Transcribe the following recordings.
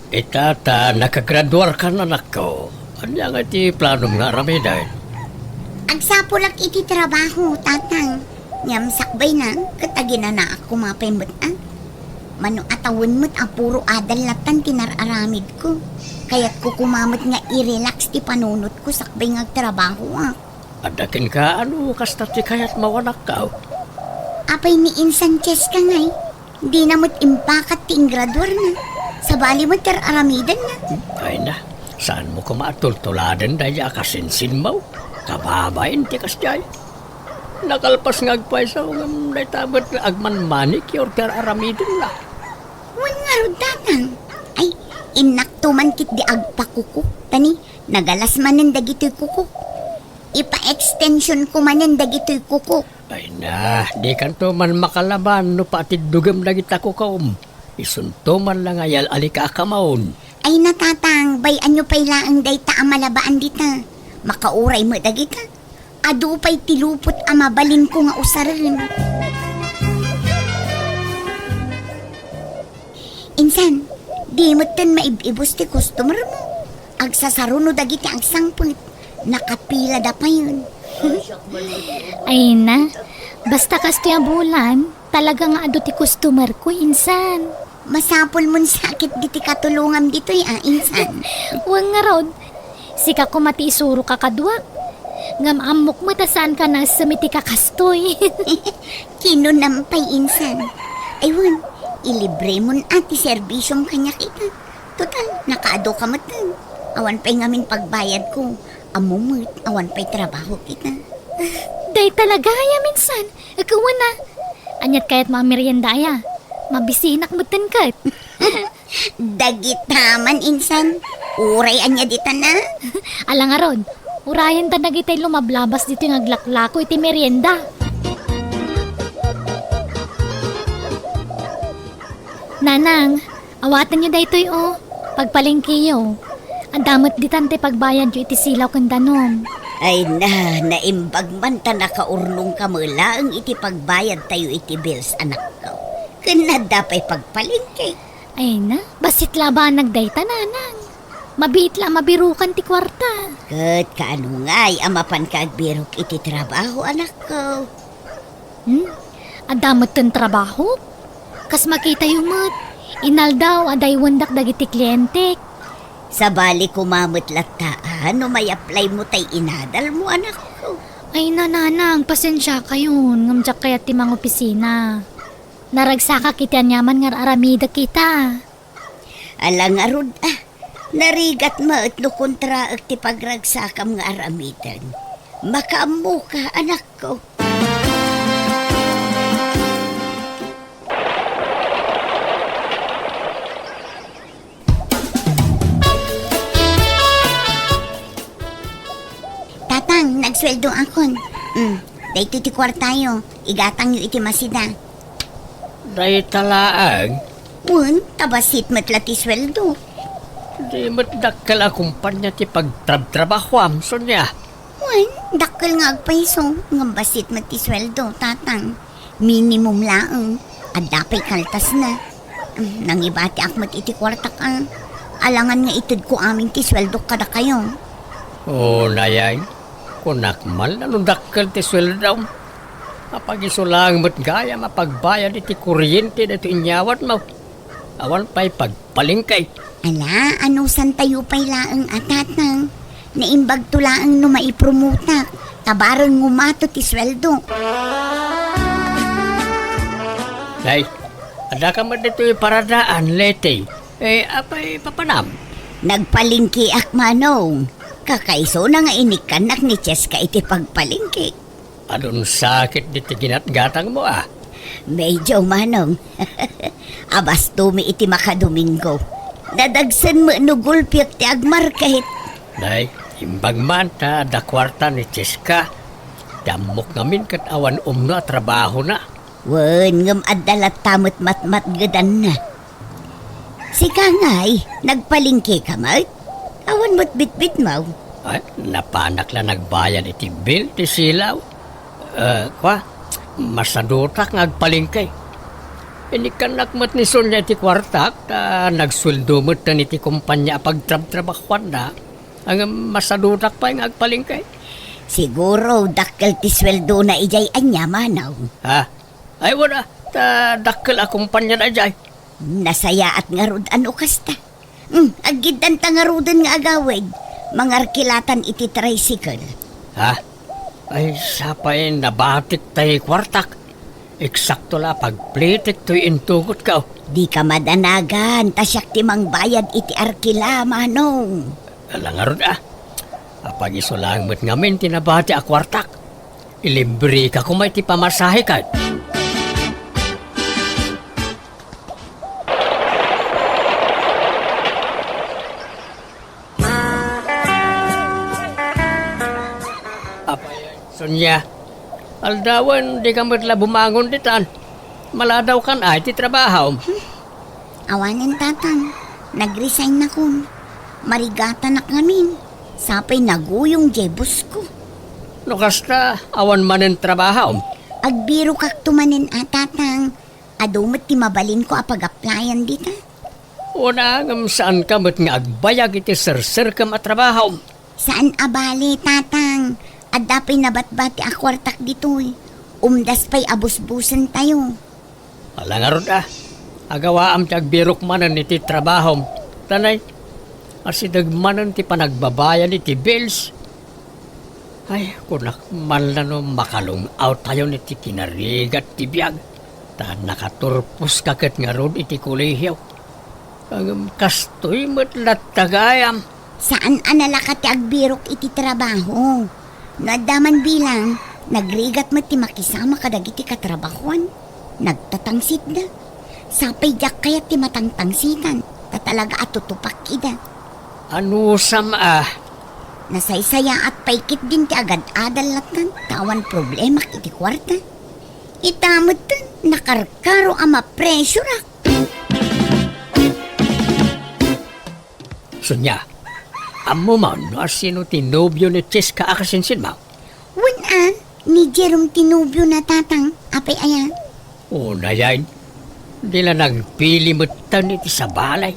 Itata, nakagraduar ka na nako. Anya nga ti plano nga ramidan? Agsapulak iti trabaho, tatang. Ngam sakbay na, katagina na ako mapimot Mano atawin mo't apuro adalatan tinararamid ko. Kaya't ko kumamot nga i-relax ti panunot ko sakbay nga trabaho Adakin ka, kasta ti kaya't mawanak ka? Apay ni Sanchez ka ngay. Di na mo't impakat ti inggraduar na. Sa bali mo't tararamidan na. Ay na, saan mo kumatultuladan dahil akasinsin mo? Kababayin ti kasjay. Nakalpas ngagpay sa kung naitabat na agmanmanik yor tararamidan na. Wan nga ro, tatang. Ay, inakto man kit di agpakuko. Tani, nagalas manan dagito'y kuko. Ipa-extension ko manan dagito'y kuko. Ay na, di kanto man makalaban no patid dugam na kita ko kaum. Isunto man lang ayal alika akamaon. Ay natatang, bayan nyo pa'y laang dayta amalabaan dita. Makauray mo dagita. Adu pa'y tilupot amabalin ko nga usarin. Insan, di mo tan maibibos ti customer mo. Agsasaruno dagiti ang sangput. Nakapila da pa yun. Ay na, basta kasto yung bulan, talaga nga ado ti customer ko, insan. Masapol mon sakit diti katulungam dito'y insan. Huwag nga rod, sika ko mati isuro ka kadwa. Ngam amok mo tasaan ka na sumiti ka kastoy. Kinunampay insan. Aywan, ilibre mon ati serbisyong kanya kita. Total, nakaado ka matan. Awan pa'y ngamin pagbayad ko. Amumut, awan pa'y trabaho kita. Day talaga ya minsan, ikaw na. Anyat kaya't mga merienda ya. Mabisinak mo tankat. Dagitaman insan. Uray anya dita na. Alang nga rod, urayan ta nagitay lumablabas dito yung aglaklako iti merienda. Nanang, awatan nyo daytoy pagpalingkiyo. Ang damat ditante pagbayad nyo iti silaw kang danom. Ay na, naimbag man ta nakaurnong kamula ang iti pagbayad tayo iti bills anak ko. Kanada pa'y pagpalingki. Ay na, basit laban nagdayta nanang. Mabit lang mabirukan ti kwarta. Kat kaano nga'y amapan ka agbirok iti trabaho anak ko. Ang damat ten trabaho? Kas makita yung mat. Inal daw aday wandak dagiti klientek. Sa bali kumamot lataan, no may apply mo tay inadal mo anak ko. Ay nanang, pasensya kayo. Ngamjak kaya ti mga opisina. Naragsaka kita nyaman nga aramida kita. Alang arod narigat mo at no kontra at ti pagragsakam nga aramidan. Makaamu ka anak ko. Tatang, nagsweldo akon. Dahito ti kwartayo. Igatang yu iti masida. Day talaang, Un, tabasit matlati sweldo. di matdakkel akumpanya ti pagtrab-trabahwam, sonya. Un, dakkel nga agpaiso. Ngambasit mati sweldo, tatang. Minimum laang. Adapay kaltas na. Nangibati akmat iti kwarta ka. Alangan nga itid ko aming ti sweldo kada kayo. Nayay, kunakmal na dakkel ti sweldaw. Mapag-isulang mo't gaya mapagbayad iti kuryente dito inyawat mo. Awan pa'y pagpalingkay. Ala, anusan tayo pa'y laang atatang. Naimbag to laang no maipromotak. Tabarang ngumato ti sweldo. Nay, ada ka man dito yung paradaan, lete. Apay papanam. Nagpalingki ak manong. Kakaiso na nga inikanak ni Cheska iti pagpalingki. Anong sakit dito ginatgatang mo Medyo manong. Abas tumi iti makadomingo. Nadagsan mo no gulpiak ti agmar kahit. Nay, imbag man ta da kwarta ni Cheska. Damok namin kat awan umno at trabaho na. Wen, ngam adalat tamot matmat gadan na. Sika nga'y, nagpalingki ka mat? Awan mo't bitbit mo. Ay, napanak lang nagbayan iti bill ti silaw. Masadutak ngagpalingkay. Inikanak mat ni Sonya iti kwartak, nagsweldo mat na iti kumpanya pagtrab-trabakuan na, ang masadutak pa yung agpalingkay. Siguro, dakkel ti sweldo na ijay anya, Manaw. Ha? Ay wala, dakkel a kumpanya na jay. Nasaya at ngarud ano kasta. Agidan ta ngarudan nga agawid. Mangarkilatan iti tricycle. Ha? Ay sapay nabatik tayo kwartak. Eksakto la pagplitik to'y intugot ka. Di ka madanagan, tasyak ti mangbayad iti arkila, Manong. Alangarod Apag iso lang mo't ngamin tinabati a kwartak. Ilibre ka kung may ti pamasahe ka. Sonya, aldawan di ka matla bumangon ditan. Maladaw kan ay ti trabaho. Awanin tatang, nag-resign na kun. Marigata na kamin. Sapay naguyong jebus ko. No kasta, awan man ang trabaho. Agbiro kak tumanin tatang. Adumot ti mabalin ko apag-applyan dita. Una ngam saan ka mat nga agbayag iti ser-ser ka matrabaho. Saan abali tatang? Adapay nabatbati a kwartak ditoy. Umdas pa'y abusbusan tayo. Alangarod agawaam ti agbirok manan iti trabaho. Tanay, asidagmanan ti panagbabayan iti bills. Ay, kunak man na no makalong out tayo niti kinarigat ti Biag. Ta nakaturpos kakit nga rod iti kulihiyaw. Ang kastoy matlat tagayam. Saan analaka ti agbirok iti trabaho? Nadaman bilang, nagrigat mo ti makisama kadag iti katrabahuan. Nagtatangsit na. Sapay jak kaya ti matangtangsitan. Tatalaga at tutupak ida. Ano sama Nasaysaya at paikit din ti agad adalatan. Tawan problema iti kwarta. Itamot tan, nakarkaro ama presyura. Sonya, amo man no sino tinobyo ni Cheska akasinsin mo? Wan ni Jerome tinubyo na tatang. Apay ayan. Una yan, di na nagpili mo tan iti sa balay.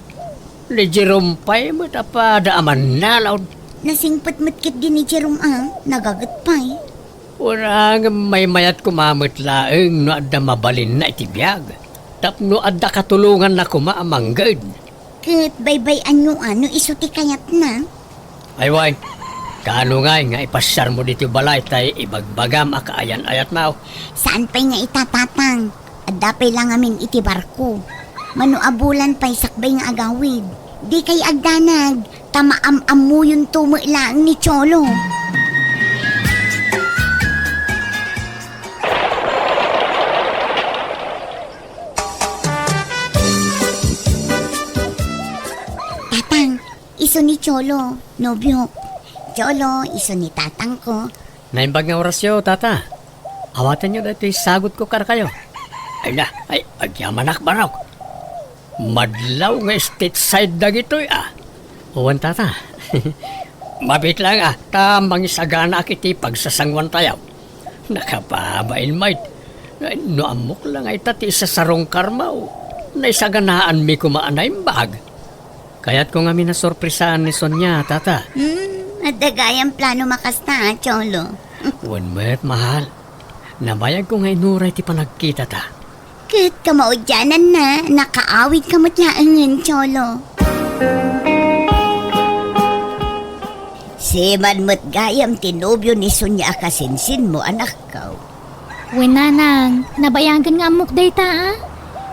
Ni Jerome pa'y mo tapada aman nalaw. Nasingpet-metkit din ni Jerome nagagat pa'y. Una nga may mayat kumamit laeng no adda mabalin na iti Biag. Tapno adda katulungan na kumaamanggad. Kat baybay ano iso ti kayat na. Ay way, kaano nga ipasyar mo dito balay tay ibagbagam akaayan-ayat mo. Saan pa'y nga itatatang? Adapay lang amin iti barko. Manuabulan pa'y sakbay nga agawid. Di kay agdanag, tamaam-amu yung tumilang ni Cholo. Tatang, iso ni Cholo, nobyo. Cholo, iso ni tatang ko. Naimbag nga orasyo, tata. Awatan nyo dito sagot ko kar kayo. Ay na, ay agyaman barok. Madlaw nga stateside na gito'y Uwan tata. Mabit lang tamang isagana kiti pagsasangwan tayo. Nakapabain mait. No amok lang ay tati sa sarong karmaw. Naisaganaan mi kumaanay bag. Kaya't ko nga minasorpresaan ni Sonya, tata. Adagayang plano makasta, Cholo. Uwan mo't mahal. Nabayag ko nga inuray ti panagkita ta. Kat kamaudyanan na, nakaawid ka matlaangan, Cholo. Siman mo't gayam tinobyo ni Sonya akasinsin mo, anak ka. Wenanang, nabayagan nga amok dayta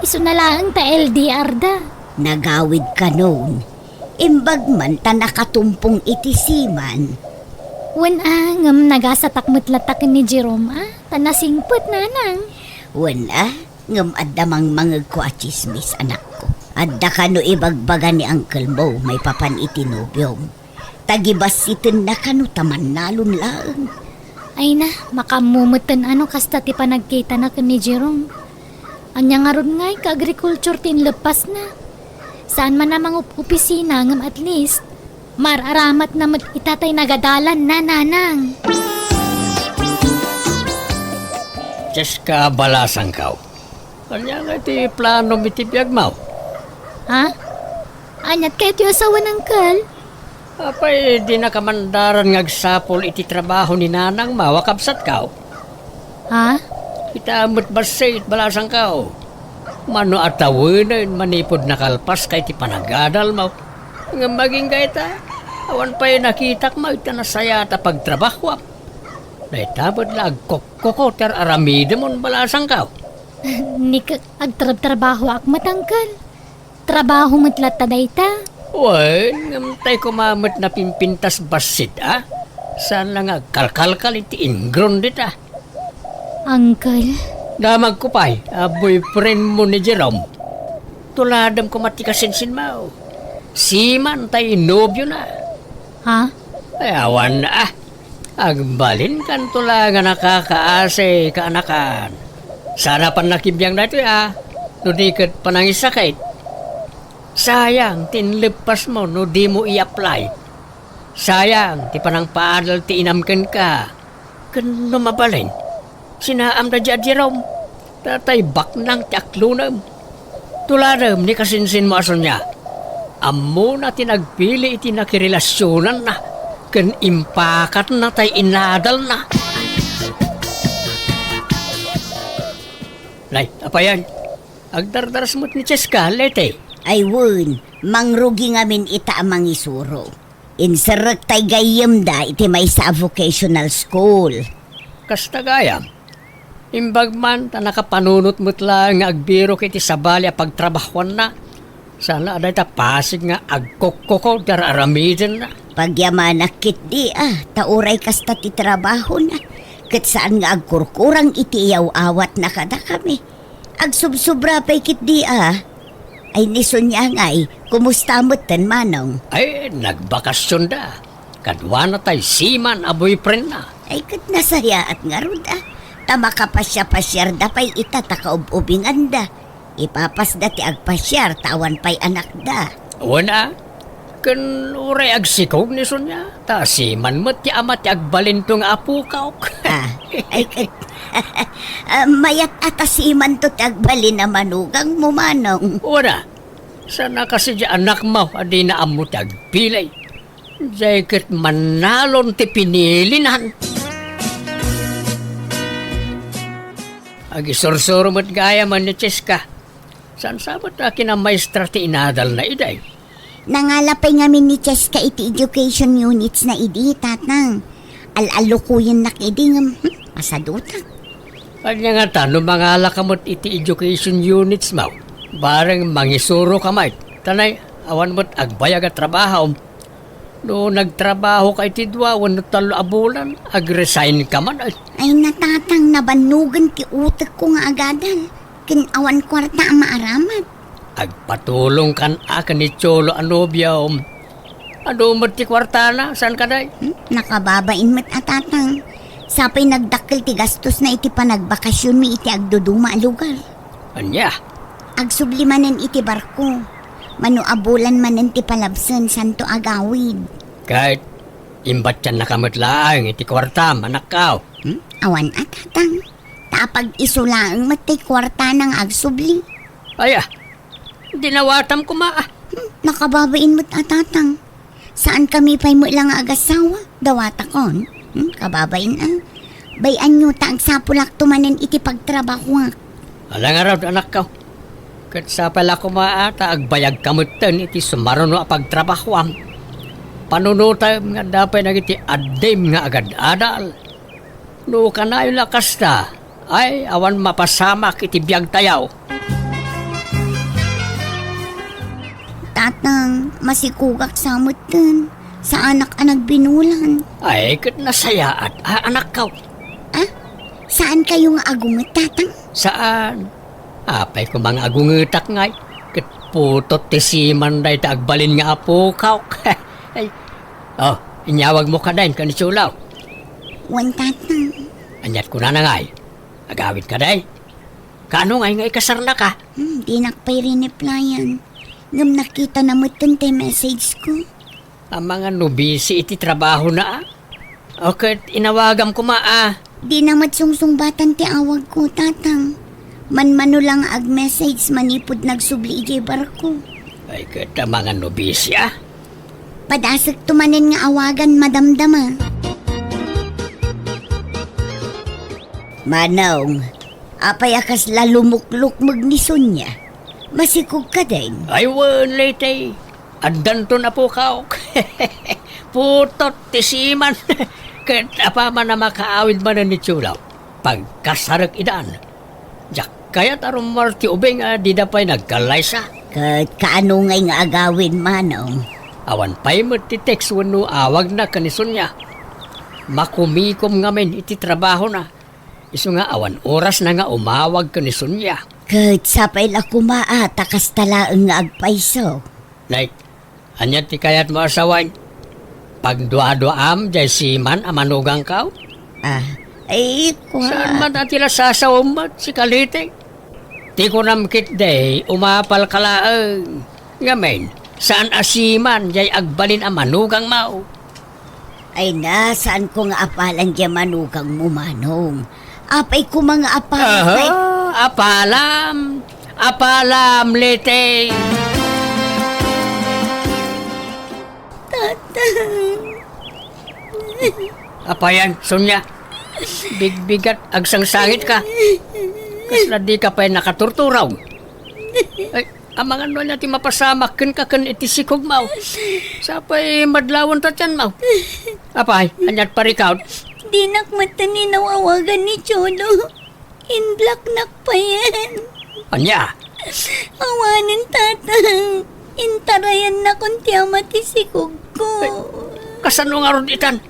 Iso na lang ta LDR da. Nagawid ka noon. Imbag man ta nakatumpong iti siman. Wen ngam nagasatak mutlatak ni Jerome tanasingput nanang. Wen ngam addamang mangag ko at chismis, anak ko. Adda ka no ibagbaga ni Uncle Mo, may papan itinubyong. Tagibas itin na ka no taman nalun lang. Ay na, makamumutan kasta ti panagkita na ni Jerome. Anya nga ron ngay ka-agriculture tinlepas na. Saan man namang opisina ngam at least, mararamat na itatay nagadalan na nanang. Just ka balasang kaw. Kanya nga iti plano mi ti Biag mo. Ha? Anyat kayo ti asawa ng kal? Apay, di na kamandaran ngagsapol iti trabaho ni nanang mawakabsat ka. Ha? Itamot basit balasang ka. Mano atawanan manipod na kalpas kay ti panagadal mo. Nga maging gaita, awan pa'y nakitak mo ita nasaya ta pagtrabaho. Dahil tabod na agkokoko ter aramide mon balasang ka. Ni agtrabaho ak matangkal. Trabaho matlat taday ta. Uy, ngamtay kumamot na pimpintas basit Saan lang agkalkalkal iti ingron dita. Uncle, Damag ko pa'y, boyfriend mo ni Jerome. Tuladam ko matikasinsin mo. Siman tayo nobyo na. ha? Ay, awan na Agbalin kan tulaga nakakaase kaanakan. Sana pan nakibiyang na ito Nudikat pa nang isakit. Sayang, tinlipas mo no di mo i-apply. Sayang, ti panang paadal ti inamkan ka. Kano mabalin? Sinaam na dyan, Jerome. Tatay baknang ti aklunam. Tuladam ni kasinsin mo aso niya. Amo na tinagpili iti nakirelasyonan na. Kan impakat na tay inadal na. Nay, apa yan? Agdardaras mo't ni Cheska, lete. Ay wun, mangrugi ngamin ita amang isuro. Inserek tay gayem da iti may sa vocational school. Kasta gayam. Imbag man ta nakapanunot mo't lang nga agbiro kiti sabali a pagtrabahuan na. Sana aday ta pasig nga agkokoko dar aramiden na. Pagyamanak kit di tauray kasta ti trabaho na. Kat saan nga agkurkurang iti iyaw awat na kada kami. Agsubsubra pa'y kit di Ay nison niya ngay, kumusta mo ten manong? Ay, nagbakasyon da. Kadwa na tay siman a boyfriend na. Ay kat nasaya at nga ruda. Tama ka pasya-pasyar da pa'y ita takaub-ubingan da. Ipapas da ti agpasyar tawan pa'y anak da. Wana, kan uray agsikog ni Sonya. Ta siman mo ti ama ti agbalin tong apukaw. Ay kat mayat atasiman to ti agbalin na manugang mo manong. Wana, sana kasi di anak mo adi na amo ti agpilay. Diyay kat manalon ti pinilinan. Agisursuro mo't gaya man ni Cheska. Saan sabot akin ang maestra ti inadal na iday? Nangalapay ngamin ni Cheska iti education units na idi, tatang. Al-alukuyan na kiding, masaduta. Kanya nga tanong mga alakamot iti education units mo. Barang mangisuro ka may. Tanay, awan mo't agbayag at trabaho. No nagtrabaho ka iti dua, wano talo abulan, agresign ka man. Ay natatang nabanugan ti utak ko nga agadan. Kinawan kwarta ang maaramat. Agpatulong kan akan ni Cholo Anobia. Ano mo ti kwarta na? Saan ka day? Nakababain mo't atatang. Sapay nagdakkel ti gastos na iti panagbakasyon mi iti agduduma a lugar. Anya? Agsublimanen iti barko. Manuabulan manen ti palabsen santo agawid. Kahit imbat yan nakamutlaang iti kwarta, manakaw. Awan atatang. Tapag isulaang matay kwarta ng agsubli. Aya, dinawatam ko Nakababain mo't atatang. Saan kami pa'y mo lang agasawa? Dawatakon. Kababain Bayan nyo ta ang sapulak tumanen iti pagtrabaho. Alang araw, anak ka. Kat sa pala ko maata, agbayag kamutan iti sumaruno a pagtrabahoam. Panunuta nga dapat na iti adim nga agad-adal. No kanayo lakas ta, ay awan mapasamak iti biyag tayaw. Tatang, masikugak samot dun. Sa anak-anak binulan. Ay, kat nasayaat, anak ka. Saan kayo nga agungot, tatang? Saan? Apay ko mga agungitak ngay. Kat putot ti siman day agbalin nga apo kaw. Ay, inyawag mo ka dahin ka ni Chulaw. Wan, tatang. Anyat ko na ngay. Agawit ka day. Kano ngay kasar na ka? Di nakpay rin-replyan. Ngam nakita na mo te message ko. Ang mga nubisi iti trabaho na Okay, inawagam ko Di na matsungsung batan ti awag ko, tatang. Manmano lang ag-message manipod nagsubli ijay barko. Ay kita mga nobisya. Padasag tumanin nga awagan madamdama. Manong, apay akas lalumukluk magnison niya. Masikog ka din. Ay wan late. Andan to na po ka. Putot tisiman. Kita pa man na makaawid man ni Chulaw. Pagkasarak idan. Jak kaya tarong marti ubeng di dapay nagkalaysa. Kaano ngay nga agawin, Manong? Awan pa'y matitext wano awag na kanison niya. Makumikom nga men iti trabaho na. Iso nga awan oras na nga umawag kanison niya. Sapay la kumaa, takas talaang nga agpaiso. Like, anyat ti kayat mo asawan. Pag dua-duam, jay si man amanugang kaw. Ay, Saan man natila sasawmat si Kalite? Ti ko namkit day, umapal kalaang. Ngamen, saan asiman, jay agbalin ang manugang mao? Ay na, saan ko nga apalan diya manugang mo, Manong? Apay ko mga apalan. Apalam! Apalam, lete! Apayan, Sonya. Bigbigat, agsangsangit ka. Kasla di ka pa'y nakaturturaw. Ay, ang mga ano natin mapasamak ka kan itisikog mo. Sapay madlawan ta tiyan mo. Apay, anyat parikaw. Di nakmatanin nawawagan ni Cholo. In-black nak pa yan. Anya? Awanin tatang. Intarayan na kung tiyamati sikog ko. Kasano nga ron itan?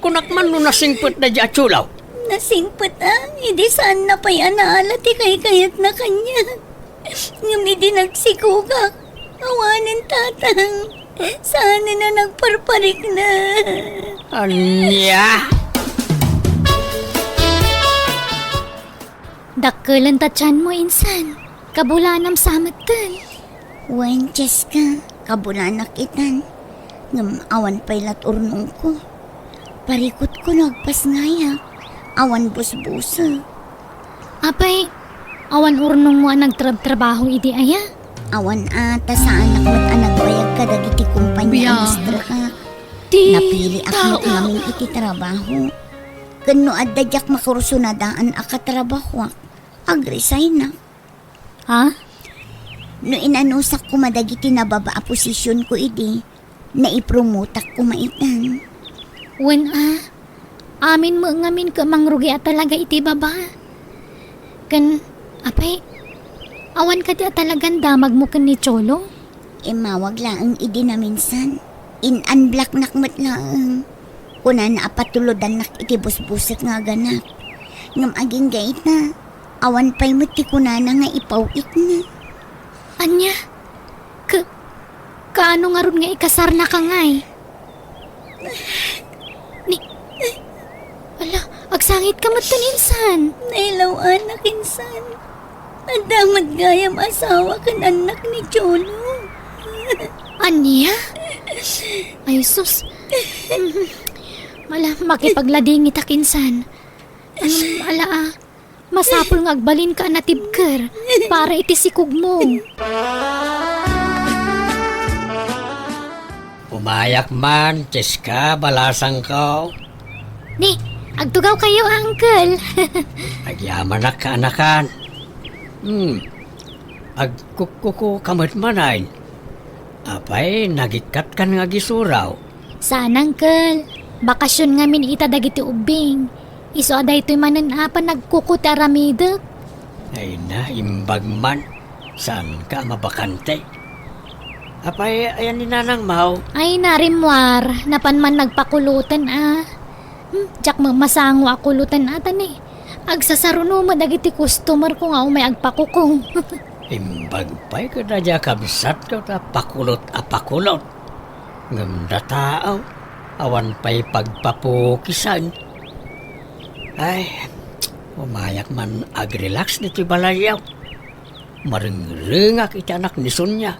Kunakman no nasingput na di atsulaw. Nasingpot hindi saan na pa yan naalat kayat na kanya. Ngami nagsikugak. Awanin tatang. Sana na nagparparik na. Anya? Dakkelan tatyan mo, insan. Kabulanam samatan. Wen, Cheska, kabulanak itan. Ngam awan pa'y laturnong ko. Parikot ko nagpas ngayak. Awan busbusa. Apay, awan urnong mo ang nagtrabaho iti aya? Awan ata sa anak mo't anagbayag ka dagiti kumpanya Biag. ang mistra ka. Di Napili ako namin iti trabaho. Kano adadyak makursunadaan akatrabaho. Agresign na. Ha? No inanusak ko madagiti nababa posisyon ko idi, naipromotak ko maitan. Wen amin mo ngamin ka mangrugi at talaga iti baba. Kan, apay, awan ka di at talagang damag mo kan ni Cholo? Mawag lang idi na minsan. In-unblock nakmat lang. Kuna na apatulodan nak iti busbusit nga ganak. Ngam aging gait na. Awan pa'y muti kuna na nga ipawit na. Anya? Kaano nga ron nga ikasar na ka ngay? Ala, agsangit ka matan insan. Nailaw anak insan. Adamat gayam asawa kan anak ni Cholo. Anya? Ay, sus. Mala, makipagladingit akinsan. Masapol nga agbalin ka na tibker para itisikog mo. Umayak man, Cheska, balasang ko. Ni, agtugaw kayo, uncle. Agyaman na kaanakan. Agkukuku kamot manay. Apay, nagikat kan nga gisuraw. Saan, uncle? Bakasyon nga min itadagiti ubing. Iso aday to'y mananapan nagkukut aramidok. Ay na, imbag man. Saan ka mabakante? Apay, ayan ni Nanang Mau. Ay, narimwar. Napan man nagpakulutan Diyak masango akulutan atan eh. Agsasaruno mo dagiti customer ko nga umay agpakukong. Imbag pa'y kadadya kabsat ka ta pakulot a pakulot. Ngamda tao, awan pa'y pagpapukisan. Ay, umayak man agrelax nito balayaw. Maringringak iti anak ni Sonya.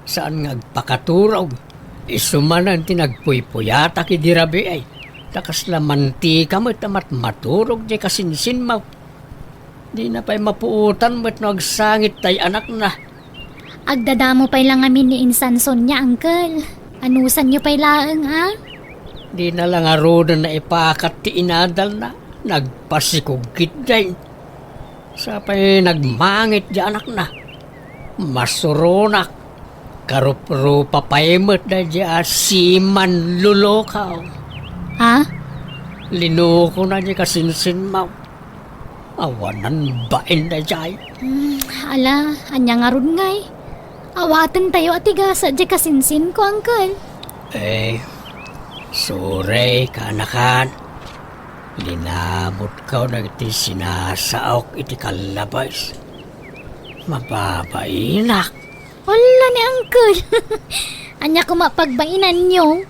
Saan ngagpakaturog? Isumanan tinagpuypuyata ki dirabi ay. Takas la mantika mo tamat maturog di kasinsin mo. Di na pa'y mapuutan mo't nagsangit tay anak na. Agdadamo pa'y lang amin ni Insan Sonya, Uncle. Anusan nyo pa'y laang, ha? Di na lang arodan na ipakat ti inadal na. Nagpasikugit din. Sa pa'y nagmangit di anak na. Masuronak. Karup-rupa paimot na di siman lulokaw. Ha? Linuko na di kasinsin mo. Awanan bain na di. Ala, anya nga ron ngay. Awatan tayo at igasa di kasinsin ko, Uncle. Sure, kanakan. Linamot ka na iti sinasaok iti kalabas. Mababainak. Wala ni Uncle. Anya ko mapagbainan nyo.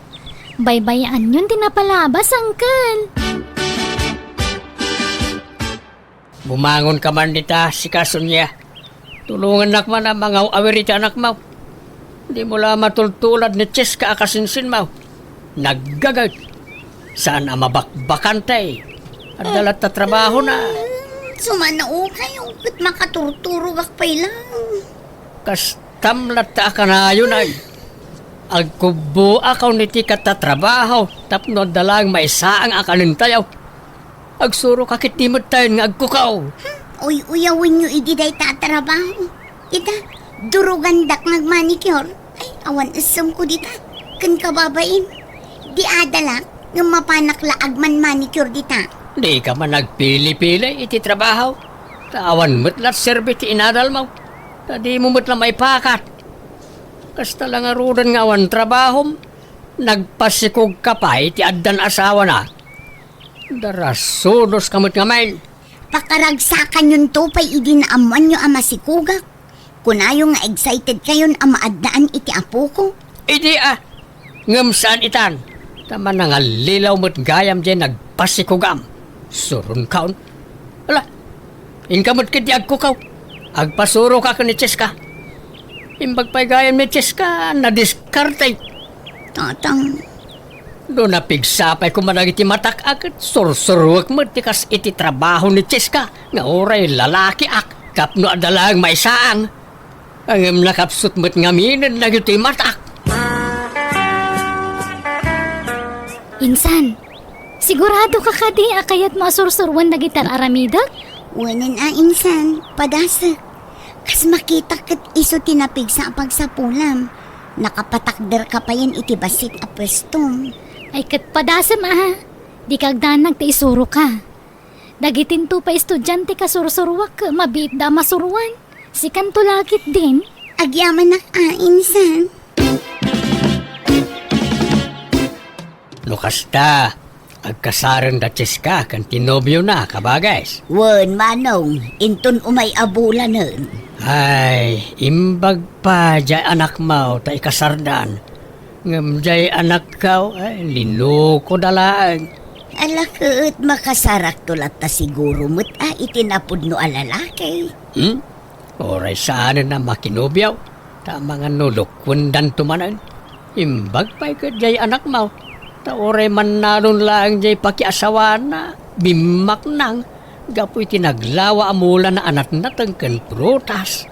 Baybayan yun tinapalabas, Uncle. Bumangon ka man nita si Kasunya. Tulungan nak man ang mga awirita anak mo. Di mo lang matultulad ni Cheska akasinsin mo. Naggagag. Saan ang mabakbakantay? At dalat na trabaho na. Sumanao kayo, kat makaturturo wakpay lang. Kastamlat ta ka na yun ay. Agkubo akaw niti katatrabaho. Tapno dalang may saang akanintayaw. Agsuro kakit timot tayo nga agkukaw. Uy, uyawin nyo ididay tatrabaho. Ita, durugandak nagmanicure. Ay, awan asam ko dita. Kan kababain. Di adala, nga mapanakla man manicure dita. Di ka man nagpili-pili iti trabaho. Tawan mo't lat serbi ti inadal mo. Di mo mo't lang may pakat. Kasta lang arudan nga awan trabaho. Nagpasikog ka pa iti addan asawa na. Darasudos kamot ngamen. Pakaragsakan yun to pa'y idinaamuan nyo ama si Kugak. Kunayo nga excited kayon ama addaan iti apo ko. Idi ngam saan itan. Tama na nga lilaw mo't gayam dyan nagpasikugam. Surun kaon. Ala, inkamot kiti agkukaw. Agpasuro ka ni Cheska. Imbag pa'y gayam ni Cheska na diskartay. Tatang, Doon napigsapay ko manag iti matak agad. Sursuruak mo tikas iti trabaho ni Cheska. Nga oray lalaki ak. Kapno adalang may saang. Ang nakapsut mo't ngaminan na iti matak. Insan, sigurado ka kadi akayat masursurwan na gitar aramida? wanan insan, padasak. Kas makita kat iso tinapig sa pagsapulam. Nakapatakder ka pa yan iti basit a pwestom. Ay katpadasam di kagdanag ti isuro ka. Dagitin to pa estudyante ka sursurwak ka, mabit da masuruan. Si kanto lakit din. Agyaman na insan. Nukasta, agkasaran da Cheska kan tinobyo na kabagays. Wan manong, inton umay abulanan. Ay, imbag pa jay anak mo ta ikasardan. Ngam jay anak kaw, ay linuko dalaan. Alakot makasarak tulat ta siguro mo't itinapod no alalaki. Oray saan na makinobyaw. Ta mga nulukwendan tumanan. Imbag pa jay anak mo. Ta oray man nanon lang jay pakiasawa na. Bimak nang. Gapoy tinaglawa amula na anak na tangkan prutas.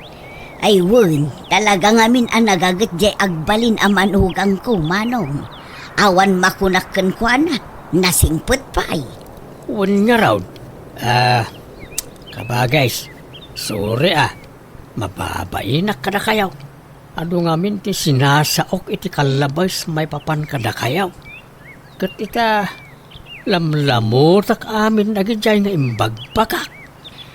Ay wun, talaga ngamin nagagat jay agbalin amanugang ko manong. Awan makunakan ko nasingput pa ay. Wan nga raw. Kabagays, sorry mababainak ka na kayaw. Ano ngamin ti sinasaok iti kalabas may papan ka na kayaw. Kat ita, lamlamotak amin nagijay nga imbagpaka.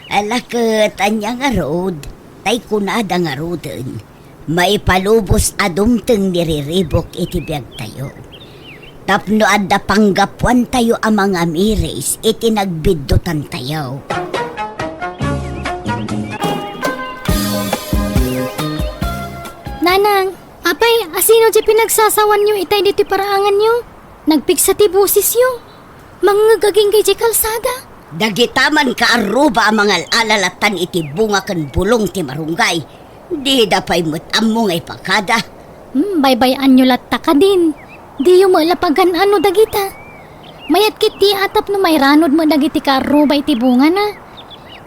Alakot anya nga road, tay kunada nga roden. May palubos adumteng niriribok iti biag tayo. Tapno adda panggapuan tayo ang mga mires iti nagbiddutan tayo. Nanang, apay, asino di pinagsasawan nyo itay diti paraangan nyo? Nagpigsa ti busis nyo. Mga gaging kay di kalsada. Dagitaman ka aruba ang mga alalatan iti bunga kan bulong ti marunggay. Di dapay mo't among ay pakada. Baybayan nyo latta ka din. Di yung malapagan ano dagita. Mayat kiti atap no may ranod mo dagiti ka aruba iti bunga na.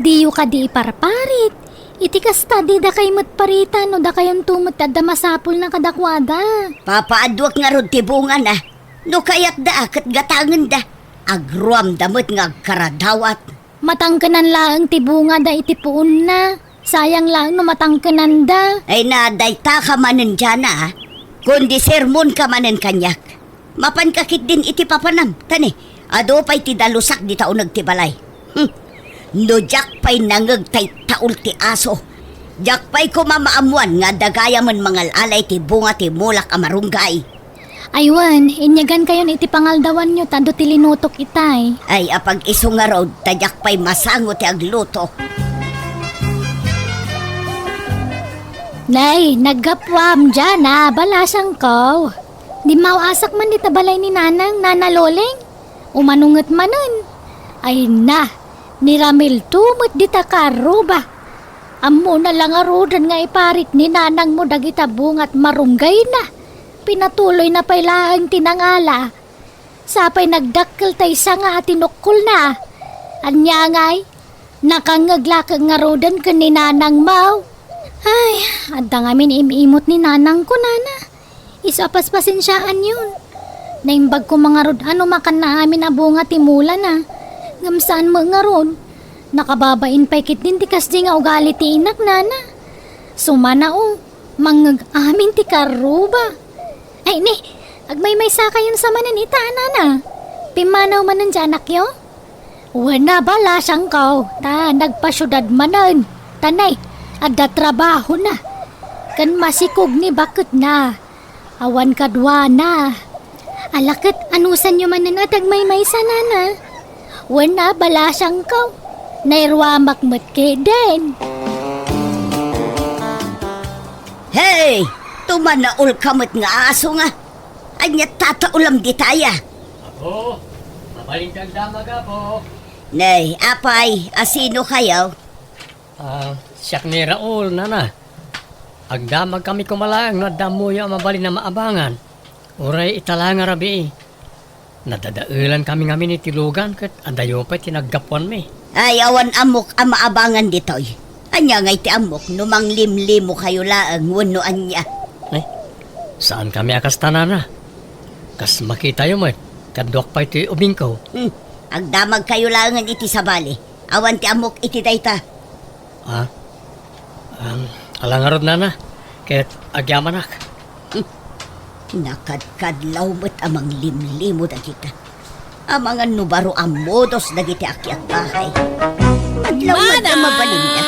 Diyo ka di iparparit. Iti kasta di da kay matparitan no da kayon tumot at damasapol na kadakwada. Papaadwak nga rod tibungan ah. No kayat da akat gatangan da. Agruam damot nga agkaradawat. Matangkanan lang tibunga da iti puon na. Sayang lang no matangkanan da. Ay naday ta ka manen dyan ah. Kundi sermon ka manen kanyak. Mapankakit din iti papanam. Tani, ado pa'y ti dalusak di tao nagtibalay. No jak pa'y nangag tay taul ti aso. Jak pa'y kumamaamuan nga dagaya man mangal alay ti bunga ti mulak amarunggay. Aywan, inyagan kayon iti pangaldawan nyo tando ti linutok itay. Ay apag iso nga raw, tadyak pa'y masango ti agluto. Nay, naggapwam dyan ah, balasang ko. Di mauasak man di tabalay ni nanang, nanaloleng. Umanungat manon. Ay na, ni Ramil tumot di takaruba. Amo na lang arudan nga iparit ni nanang mo dagita bungat marunggay na. Pinatuloy na pailaang tinangala. Sapay nagdakkel tay sa nga tinukol na. Anya ngay, nakangaglakag nga rodan ka ni nanang mau. Ay, adda nga min imiimot ni nanang ko nana. Isapas pasensyaan yun. Naimbag ko mga rod, ano makan na amin abunga timula na. Ngamsaan mo nga ron. Nakababain pa ikit din tikas di nga ugali ti inak nana. Sumana o, mangag amin ti karuba. Ay ni, agmay-may saka yun sa mananita nana. Pimanaw manan dyan yo? Wana bala siyang kaw, ta nagpasyudad manan. Tanay, adda trabaho na. Kan masikog ni bakit na. Awan kadwa na. Alakit anusan nyo manan at agmay-may sa nana. Wana bala siyang kaw. Nairwamak matke din. Hey! Tumanaul kamot nga aso nga. Anya tataulam di taya. Apo, mabaling kang damag apo. Nay, apay, asino kayo? Siyak ni Raul, nana. Agdamag kami kumalang na damuyo mabalin na maabangan. Uray italanga rabi. Nadadailan kami ngamin itilugan kat andayo pa tinaggapuan mi. Ay, awan amok ang maabangan ditoy. Anya ngay ti amok, numang limlimo kayo laang, wano anya. Ay, saan kami akas tanana? Kas makita yun mo, kadwak pa ito ubing ko. Agdamag kayo laangan iti sabali. Awan ti amok iti dayta. Alangarod nana, kaya't agyamanak. Nakadkadlaw mo't amang limlimo da kita. Amangan nubaro ang modos na giti akyat bahay. Adlaw mo't ang mabalin na.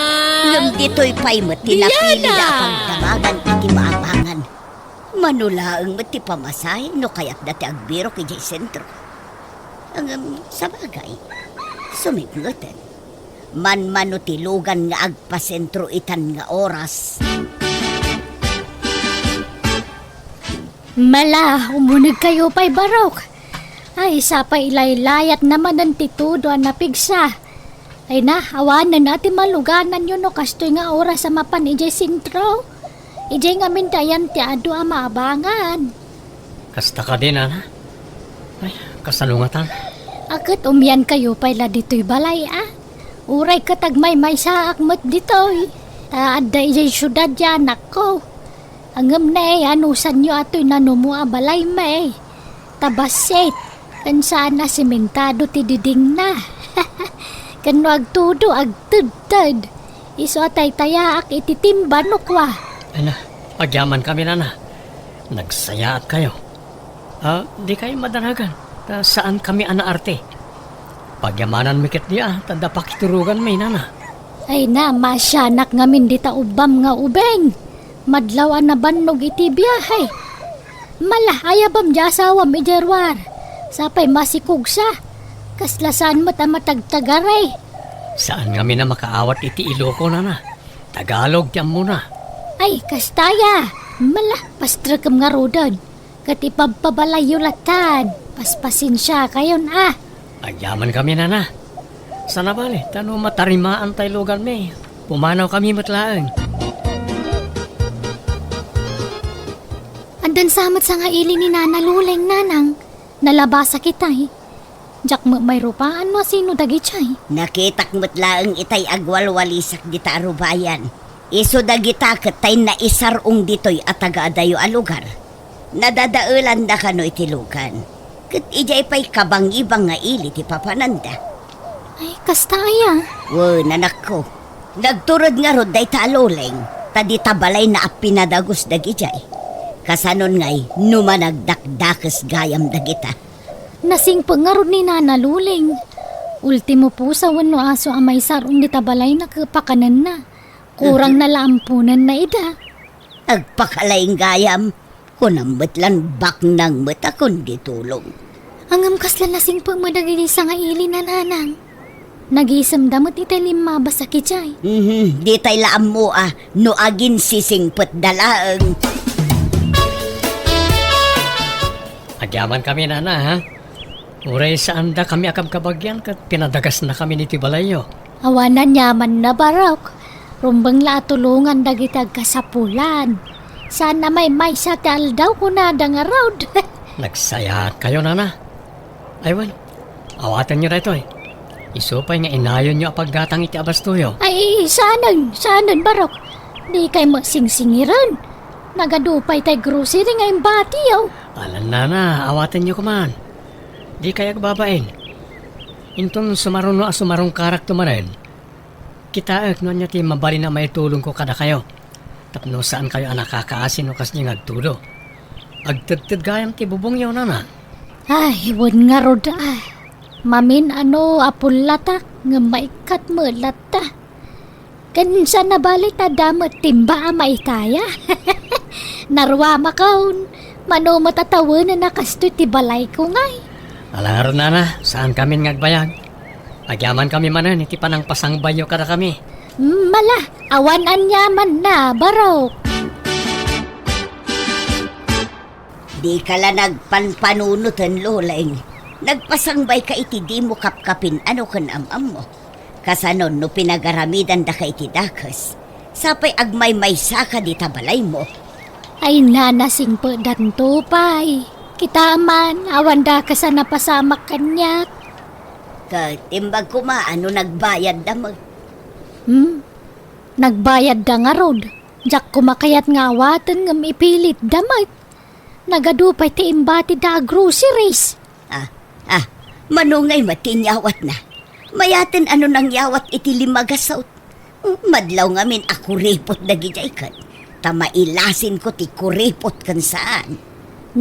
Ngam dito'y pa'y mo't tinapili na apang damagan iti maabangan. Manulaang mo't ti pamasay no kayat dati agbiro kay jay sentro. Ang sa bagay, sumignutan. Man-mano tilugan nga agpasentro itan nga oras. Mala, umunig kayo pa'y barok. Ay, sapay ilaylayat naman ang titudo ang napigsa. Ay na, awanan natin maluganan yun no kastoy nga oras sa mapan ijay sintro. Ijay nga mintayan ti ado ang maabangan. Kasta ka din, ana. Ay, kasalungatan. Agad umyan kayo pa'y la dito'y balay ah. Uray katagmay may saak mo't dito'y. Adda ijay syudad yan ako. Angam na anusan nyo ato'y nanumu balay may. Tabasit. Kan sana sementado ti diding na. Kano agtudo agtudtad. Iso atay tayaak ititimba no kwa. Ay na, pagyaman kami nana. Nagsayaat kayo. Di kayo madanagan. Saan kami anaarte? Pagyamanan mikit niya, tanda pakiturugan may nana. Ay na, masyanak ngamin di ubam nga ubeng. Madlawan na bannog iti biyahe. Mala, ayabam jasawam ijarwar. Sapay masikog siya. Kaslasan mo't ang matagtagaray. Saan kami na makaawat iti Ilocano nana? Tagalog tiyam muna. Ay, kastaya. Mala, pastrakam nga rodan. Katipagpabalayo latan. Paspasin siya kayon ah. Agyaman kami nana. Sana bali, tano matarimaan tayo lugan may. Pumanaw kami matlaang. Andan samat sa nga ili ni Nana Luleng nanang. Nalabasa kita eh. Jak mo may rupaan mo sino dagi chay. Nakitak mo't laang itay agwalwalisak di tarubayan. Iso dagita katay na isarong ditoy at taga-adayo a lugar. Nadadaulan da kano itilugan. Kat ijay pa'y kabang-ibang nga ili ti papananda. Ay, kasta aya. Wo, nanak ko. Nagturod nga rod day taloleng. Tadi tabalay na apinadagos dagijay. Kasanon ngay, numanagdakdakas gayam dagita. Nasing pangarod ni nanaluling. Ultimo po sa wano aso amay sarong ditabalay na kapakanan na. Kurang na lampunan na ida. Agpakalaing gayam. Kunambet lan bak nang mata kundi tulong. Angam kaslan nasing pamadagili sa nga ili na nanang. Nag-isam damot itay lima basa kichay. Di tay laam mo no agin sisingpet dalaeng. Agyaman kami nana ha. Uray saan da kami akam kabagyan kat pinadagas na kami ni Tibalayo. Awanan yaman na barok. Rumbang la tulungan dagitag kasapulan. Sana may sa tal daw kunada nga road. Nagsaya kayo nana. Aywan, awatan nyo rito eh. Isupay nga inayon nyo paggatang iti abastuyo. Ay, sanan barok. Di kay masingsingiran. Nagadupay tay grocery ngayong batiyaw. Alan nana, awatan nyo kuman. Di kaya babain. Intong sumarong no sumarong karakto manen. Kita no niya ti mabali na may tulong ko kada kayo. Tapno saan kayo nakakaasin o kas niya ngagtudo. Agtagtad gayam ti bubong yaw nana. Ay, wad nga rod Mamin apulata nga maikat mo lata. Kansa na balik ta damot timba maitaya. Narwa makaon. Mano matatawa na nakasto ti balay ko ngay. Alangar nana, saan kami ngagbayag? Agyaman kami manan, iti panang pasangbayo kada kami. Mala, awan anyaman na, barok. Di ka la nagpanpanunutan loleng. Nagpasangbay ka iti di mo kapkapin ano kan amam mo. Kasanon no pinagaramidan da ka iti dakas. Sapay agmay may saka di tabalay mo. Ay nanasing po danto pay. Kita man, awan da ka sa napasamak kanyak. Katimbag ko ano nagbayad da mo. Nagbayad da nga rod. Jak kumakayat nga awatan nga ipilit damay. Nagadupay ti imbati da groceries. Manungay matinyawat na. Mayaten ano nang yawat iti limagasaut. Madlaw ngamin ako ripot na gijay kan. Tamailasin ko ti kuripot kan saan.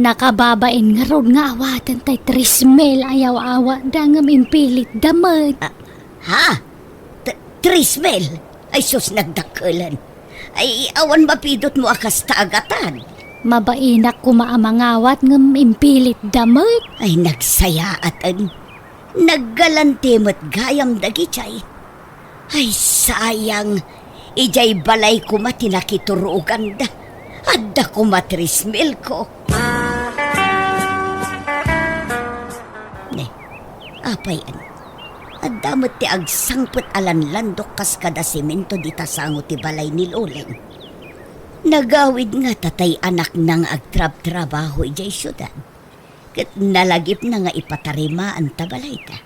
Nakababain nga rod nga awatan tay trismel ayaw-awa da nga impilit damay. Trismel? Ay sus nagdakalan. Ay awan mapidot mo akas taagatan. Mabainak kumaamangawat ng impilit damot. Ay nagsayaatan. Naggalantimot gayam dagichay. Ay sayang. Ijay balay kumatinakiturugan da. Adda kumatrismil ko. Ne, apayan. Adamot ti agsangput alan landok kas kada simento di tasango ti balay ni Loleng. Nagawid nga tatay anak nang agtrab-trabaho ijay syudad. Kat nalagip na nga ipatarima ang tabalay ta.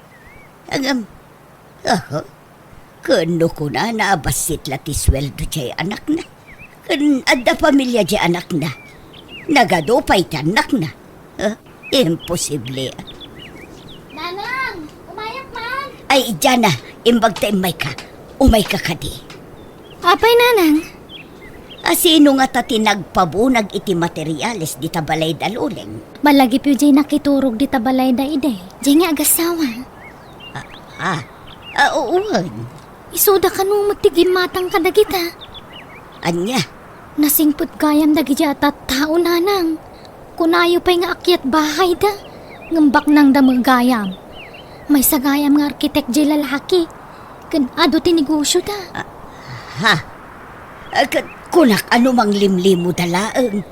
Kano ko na naabasit lati sweldo jay anak na. Kan adda pamilya jay anak na. Nagadupay ti anak na. Imposible. Nanang, umayak man. Ay, dyan na. Imbag ta imay ka. Umay ka kadi. Apay nanang? Sino nga ta tinagpabunag iti materyales di tabalay daluleng? Malagip yu jay nakiturog di tabalay da ide. Jay nga agasawa. Uuwan. Isuda ka nung matigimatang kadagita. Anya? Nasingput gayam dagiti at tao nanang. Kunayo pa'y nga akyat bahay da. Ngambak nang damagayam. May sagayam nga arkitek jay lalaki. Kan ado tinigusyo da. Kunak ano mang limlimo dalaang.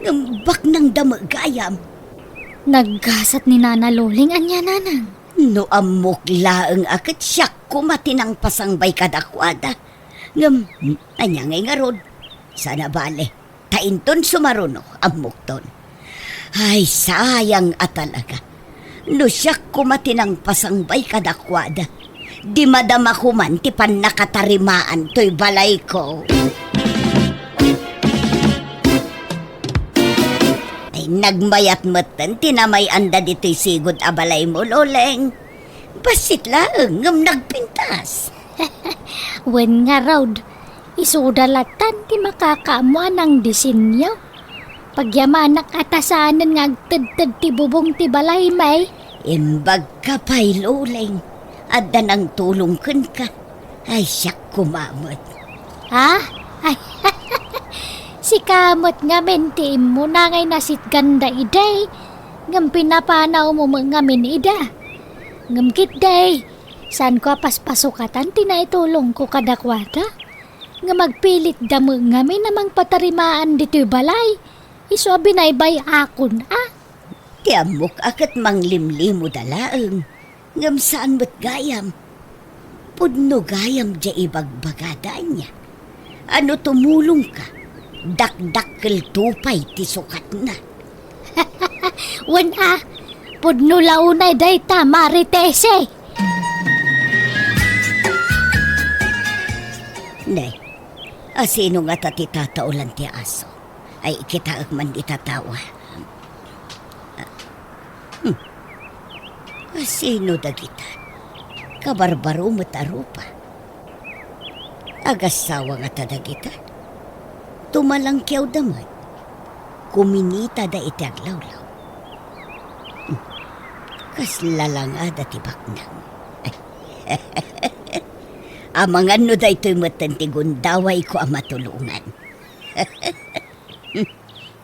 Ngambak nang damagayam. Naggasat ni Nana Loling anya nanang. No amok laang akat siyak kumatinang pasangbay kadakwada. Anya ngay nga rod. Sana bale. Tainton sumaruno amok ton. Ay sayang at talaga. No siya kumatinang pasangbay kadakwada. Di madama ko man ti pan nakatarimaan to'y balay ko. Ay nagmayat matan tinamay anda dito'y sigod abalay mo, Loleng. Basit lang, ngam nagpintas. Wen nga raud, isudalatan ti makakaamuan ang disenyo. Pagyamanak atasanan nga agtad-tad ti bubong ti balay may. Imbag ka pa'y, Loleng. Adda ng tulong kun ka. Ay siyak kumamot. Ha? Ay, si kamot nga menti mo na ngay nasit ganda iday. Ngam pinapanaw mo mga min ida. Ngam kit day. Saan ko paspasukatan tinaitulong ko kadakwada? Nga magpilit damo nga may namang patarimaan dito'y balay. Iso binaybay akon Tiamok akat manglimlimo dalaeng. Ngam saan mo't gayam? Pudno gayam dya ibagbagada niya. Ano tumulong ka? Dakdakkel tupay ti sukat na. Wen pudno launay day ta maritese. Nay, asino nga tatitataulan ti aso? Ay ikitaag man itatawa. Asino dagitan? Kabarbaro matarupa. Agasawa nga tadagitan. Tumalang kiyaw damay. Kuminita da iti aglawlaw. Kaslalangada ti baknang. Amangan no da ito'y matantiguндaway ko ang matulungan.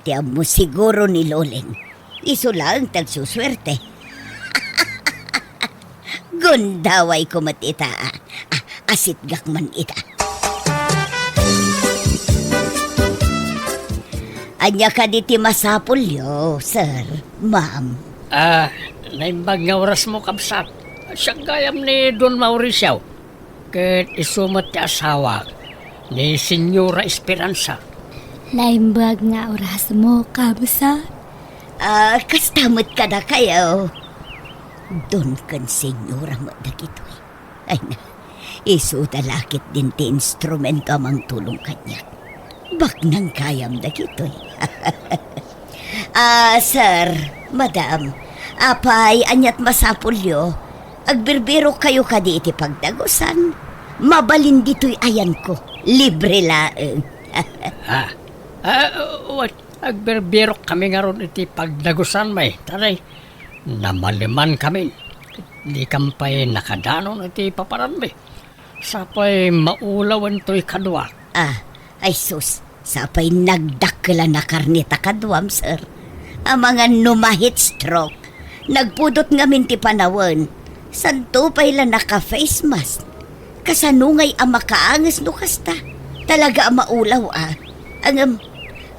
Tiyan mo siguro ni Loleng. Iso lang tagsuswerte. Gundaway ko matita. Asit gakman ita. Anya ka diti masapul yo, sir, ma'am. Naimbag nga oras mo kapsat. Siyang gayam ni Don Mauricio. Ket isumat ti asawa ni Senyora Esperanza. Naimbag nga oras mo kabsa. Kastamot ka na kayo. Don kan senyora mo dagitoy. Ay na, iso dalakit din ti instrumento amang tulong kanya. Bak nang kayam dagitoy. Sir, madam, apay anyat masapulyo, agbirbiro kayo kadi iti pagdagusan. Mabalin dito'y ayan ko, libre laeng. What? Agberbero kami nga ron iti pagdagusan may. Taray, namaliman kami. Di kampay nakadanon iti paparan may. Sapay maulawan to'y kadwa. Ay sus, sapay nagdakla na karnita kadwam, sir. Ang mga numahit stroke, nagpudot nga minti panawan. Santo pa'y la naka-face mask. Kasanungay ang makaangas no kasta. Talaga ang maulaw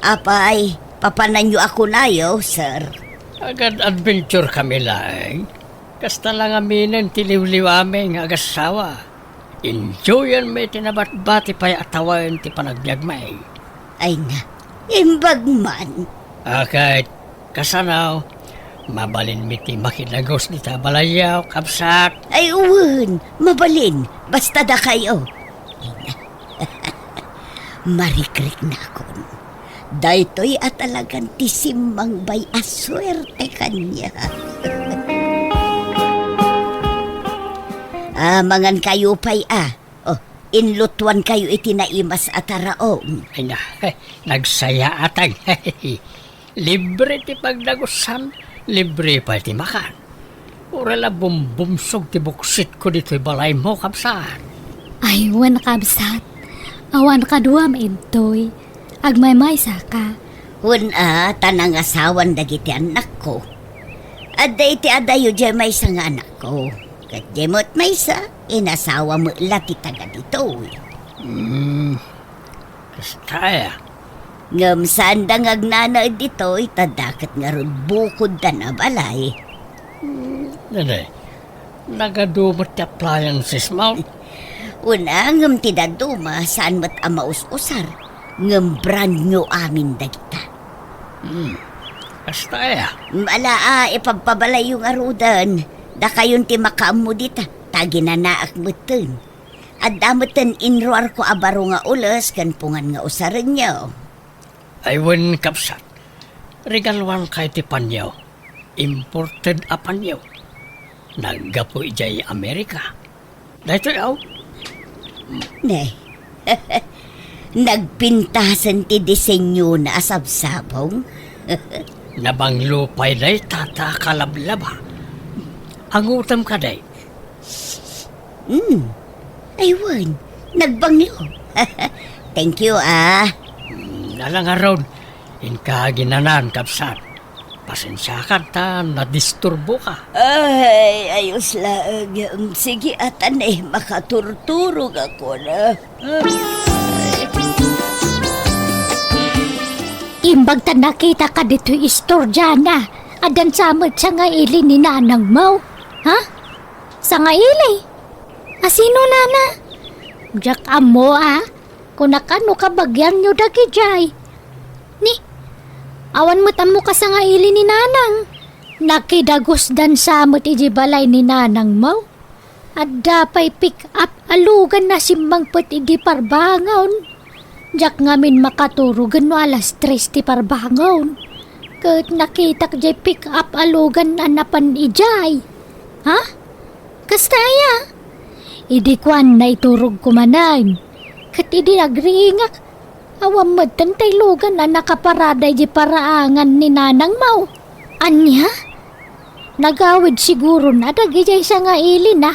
apay, papananyo ako nayo, sir. Agad adventure kami lang. Kasta lang aminin tiliw-liw aming agasawa. Enjoyan may tinabat-bati pa'y atawan ti panagbiag may. Ay na, imbag man. Kahit kasanaw, mabalin mi ti makinagos ni tabalayaw, kapsat. Ay uwan, mabalin, basta da kayo. Ay na, marikrik na ako. Daytoy at talagang tisimang bay aswerte kanya. Mangan kayo pa'y inlutuan kayo itinaimas at araong. Ay na, nagsaya atag. Libre ti pagdagusan, libre pa ti makan. Urala bumbumsog ti buksit ko dito'y balay mo, kapsat. Ay, wan kabsat. Awan kaduam intoy. Agmay-may saka. Tanang asawan dagiti anak ko. Aday ti adayo dyan may sa nga anak ko. Kat jemot may sa, inasawa mo lati taga dito. Kastaya. Ngam saan da ngagnana dito, itadakat nga ron bukod da na balay. Nade, nagadumot ti appliances mo. Ngam ti daduma, saan mat amaus-usar. Ngam brand nyo amin dagita. Basta ya. Malaa, ipagpabalay yung arudan. Da kayon ti makaam mo dita, tagi na naak mutin. At damutin inruar ko abaro nga ulas, kan pungan nga usaran niyo. Aywan kapsat. Regalwan kay ti panyaw. Imported a panyaw. Naggapo ijay Amerika. Dahito yaw. Ne, nagpintasan ti disenyo na asabsabong. Nabanglupay day tata kalablaba. Ang utam ka day. Aywan, nagbanglo. Thank you, Nalang araw, inkaginanan kapsat. Pasensya ka ta, nadisturbo ka. Ay, ayos lang. Sige, atan makaturturog ako na. Imbag ta nakita ka dito istorya na. Adan samot sa nga ili ni nanang mo. Ha? Sa nga ili? Asino nana? Jack amo kung nakano ka bagyan nyo dagi jay. Ni, awan mo tamo ka sa nga ili ni nanang. Nakidagos dan samot iji balay ni nanang mo. At dapay pick up alugan na simbang pet igi parbangon. Jack ngamin makaturugan no alas 3 ti parbangon. Kat nakita jay pick up alugan na napan ijay. Ha? Kastaya? Idi kwan na iturog kumanan. Kat idi nagringak. Awam matan tay lugan na nakaparaday di paraangan ni nanang mau. Anya? Nagawid siguro na dagi jay sa nga ili na.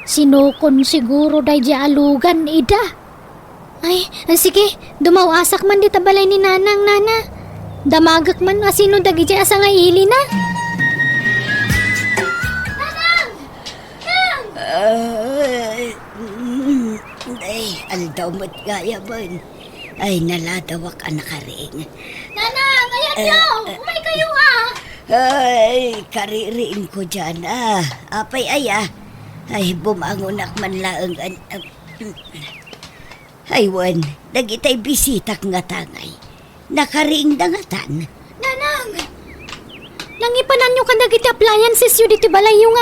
Sinukon siguro day di alugan ida. Ay, sige, dumawasak man di tabalay ni nanang nana. Damagak man asino dagi jay asa nga ili na. Ay, aldaw mo't gaya ban. Ay, naladawak anak karing. Nanang, ayan daw! Umay kayo Ay, kaririin ko dyan Apay Ay, bumangon man laang Ay, wan, dagitay bisitak nga tangay. Nakariing dangatan. Nanang! Nangipanan nyo ka dagiti appliances yu diti balay yung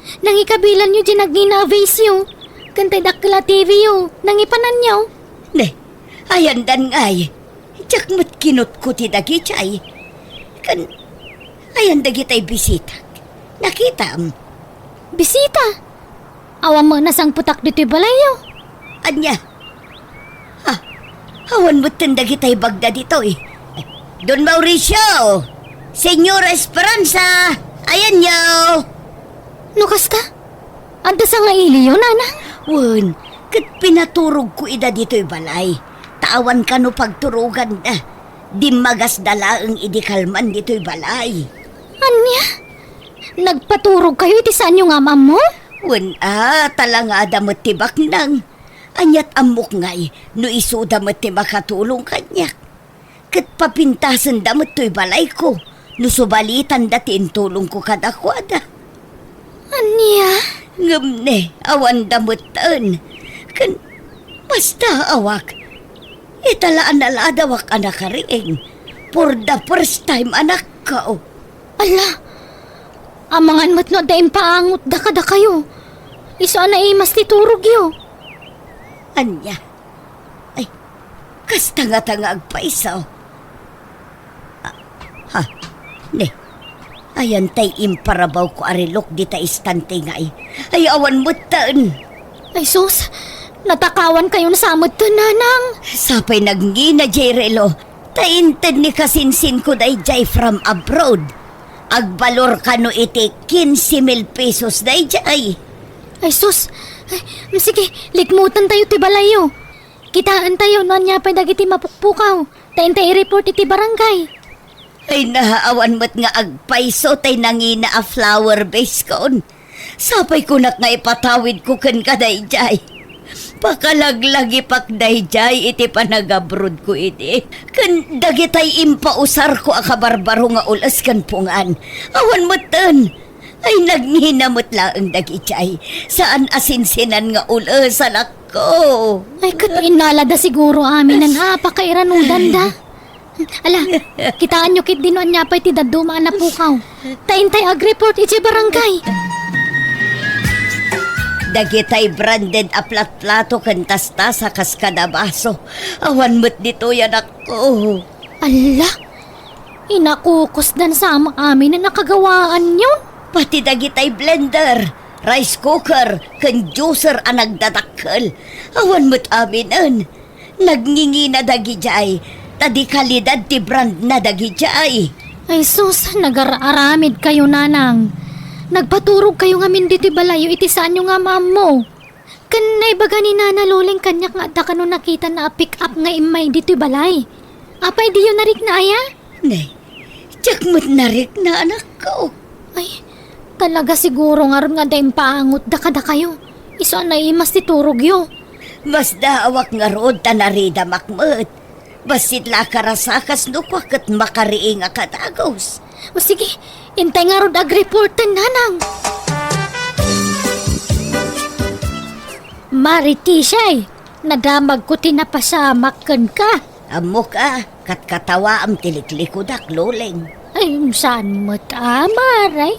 Nangikabilan nyo di nagina-vase yu. Kantay dakla TV yu. Nangipanan nyo. Ne, ayan dan ngay. Tiyak mo't kinot ko ti dagitay. Ayan dagitay bisitak. Nakita Bisita? Awan mo nasang putak diti balay yu. Anya? Awan mo't dagitay bagda dito Don Mauricio! Senyora Esperanza! Ayan nyo! No kasta? Anda sa nga ili yun, nanang? Wan, kat pinaturog ko ida dito'y balay. Tawan ka no pagturugan na. Di magas dalaang idikalman dito'y balay. Anya? Nagpaturog kayo iti saan yung amam mo? Wan talanga damot tibak nang. Anyat amok ngay, no iso damot ti makatulong kanyak. Kat papintasan damot to'y balay ko. No subalitan dati intulong ko kadakwada. Anya? Ngam awan damutan. Kan, basta awak. Italaan naladawak anak ka rin. For the first time anak ka Ala, amangan mo't no daing paangot da kayo. Iso na mas titurog yo. Anya. Ay, kastanga-tanga agpaisaw. Ayan tay imparabaw ko arilok di ta istante nga Ay awan mo taan. Ay sus, natakawan kayo na samot to, nanang. Sapay nagngina jay relo. Tainted ni kasinsin ko day jay from abroad. Agbalor ka no iti 15,000 pesos day jay. Ay sus, sige, likmutan tayo ti balayo. Kitaan tayo no anya pa dagiti mapukpukaw. Tayin tayo report iti barangay. Ay nahaawan mo't nga agpaiso tay nangina a flower base kon. Sapay ko nga ipatawid ko kan ka dayjay. Pakalaglagi pak dayjay iti panagabrod ko iti. Kan dagitay impausar ko akabarbaro nga ulas kan pungan. Awan mo't tan. Ay nagninamot laang dagitay. Saan asinsinan nga ulas anak ko. Ay kat inalada siguro amin ang apakairanudan da. Ala, kitaan nyo kit dinuan niya pa'y ti dadumaan na pukaw. Taintay agriport iti barangay. Dagitay branded a plat-plato kan tasta sa kaskadabaso. Awan mo't dito yan ako. Ala, inakukos dan sa amin na nakagawaan nyo. Pati dagitay blender, rice cooker, kan juicer ang nagdadakkel. Awan mo't aminan. Nagngingi na dagijay, tadi kalidad ti brand na dagijay. Ay sus, nag-aramid kayo nanang. Nagpaturog kayo nga min diti balayo iti saan nyo nga maam mo. Kanay baga ni Nana Loleng kanyak nga da kano nakita na pick up nga imay diti balay. Apay di yun narik na aya? Nay, tiyak mo't narik na anak ko. Ay, talaga siguro nga ron nga dahil paangot da kada kayo. Iso na imas ti turog yo. Mas daawak nga rood ta narida makmet. Basit la karasakas no kwakat makariing nga katagos. O sige, intay nga ron ag-reportan nanang. Maritisay, nadamag ko tinapasamakan ka. Amo ka, katkatawa am tiliklikod Loleng. Ay, saan mo tama, Ray?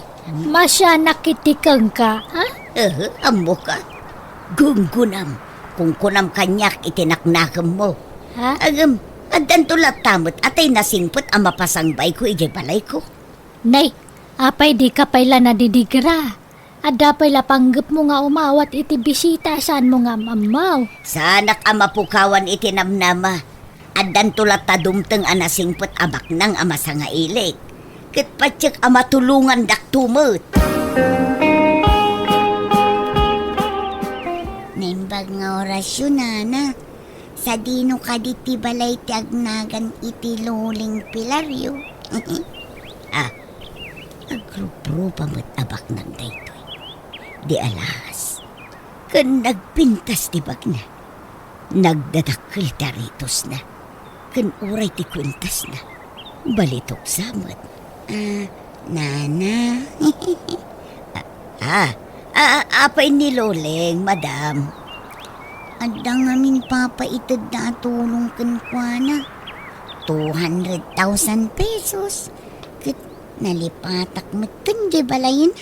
Masya nakitikang ka, ha? Amo ka. Gunggunam, kung kunam kanyak itinaknakam mo. Ha? Adan tulat tamot atay nasingpot ang mapasangbay ko ije balay ko. Nay, apay di ka pala nadidigra. Ada pala panggap mo nga umawat iti bisita saan mo nga mamaw. Sanak ang mapukawan itinamnama. Adan tulat tadumteng anasingpot abak nang amasa nga ilik. Kitpatsyak amatulungan daktumot. Naimbag nga orasyon, Nana. Sa dino ka diti balay ti agnagan iti Loleng pilaryo. Agrupro pamot abak nang daytoy. Di alas. Kan nagpintas ti bagna. Nagdadakkel taritos na. Kan uray ti kwintas na. Balitok samot. Nana. Apay ni Loleng, madam. Adda nga min papaitad na tulong kenkwana. 200,000 pesos. Ket nalipatak meten di balayin.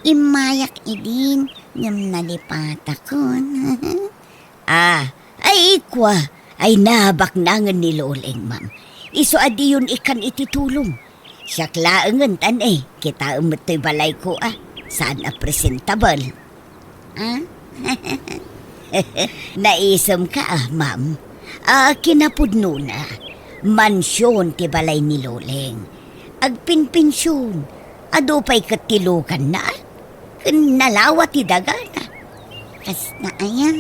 Imayak idin ngam nalipatak kon. Ay ikwa. Ay nabak nangan ni Loleng, ma'am. Iso adi yun ikan ititulong. Siya klaangan tan kita umato'y balay ko Saan na presentable? Naisam ka ma'am. Kinapudno na. Mansyon ti balay ni Loleng. Agpinpinsyon. Ado pa'y katilukan na. Nalawa ti dagana. Kas na aya.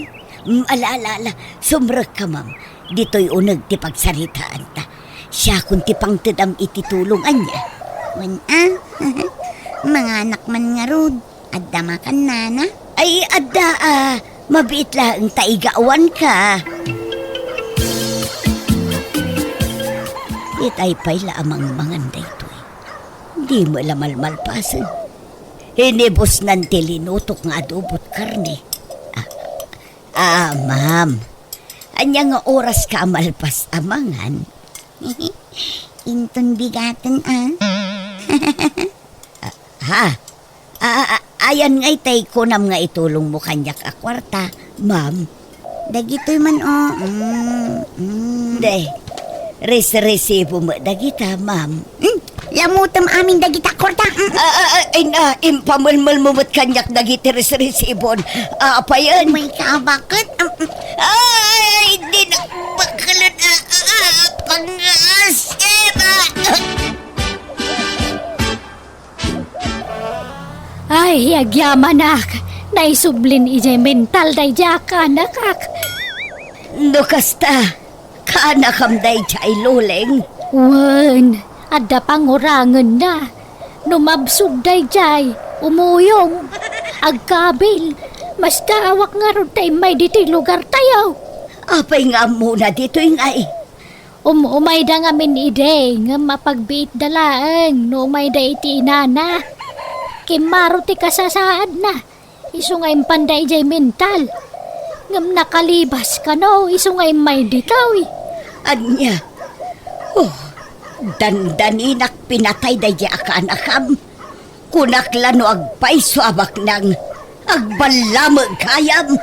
Alala, sumrek ka ma'am. Dito'y unag ti pagsaritaan ta. Siya kung ti pang tedam ititulungan niya. Mga anak man nga rod. Adda makan, Nana. Ay, adda mabiit lang taigawan ka. Itay pa'y laamang manganday to Di mo lamalmalpasan. Hinibos nan tilinutok nga adobot karne. Ma'am. Anya nga oras ka malpas amangan. Inton bigatan, Ayan nga'y tay ko nam nga itulong mo kanyak akwarta, ma'am. Dagitoy man, Day, resibo mo dagita, ma'am. Lamutam amin dagita korta. Impamalmal mo mo't kanyak dagiti resibon. Apayan. May kabakit. Ay, di na bakalan. Pangas. Ay, agyamanak. Naisublin ije mental day jaka nakak. No kasta, kaanakam day jay Loleng. Wan, ada pangurangan na. Numabsog day jay, umuyong. Agkabil, mas kaawak nga ron tayo may dito'y lugar tayo. Apay nga muna dito ingay. Umay da nga min ide, nga mapagbiit dalaan, no umay da iti inana. Kimaro ti kasasaad na, iso nga impanday jay mental. Ngam nakalibas ka no, iso nga imay ditaw. Anya, Dandaninak pinatay da di akanakam. Kunaklano agpaiso abak nang agbalamag kayam.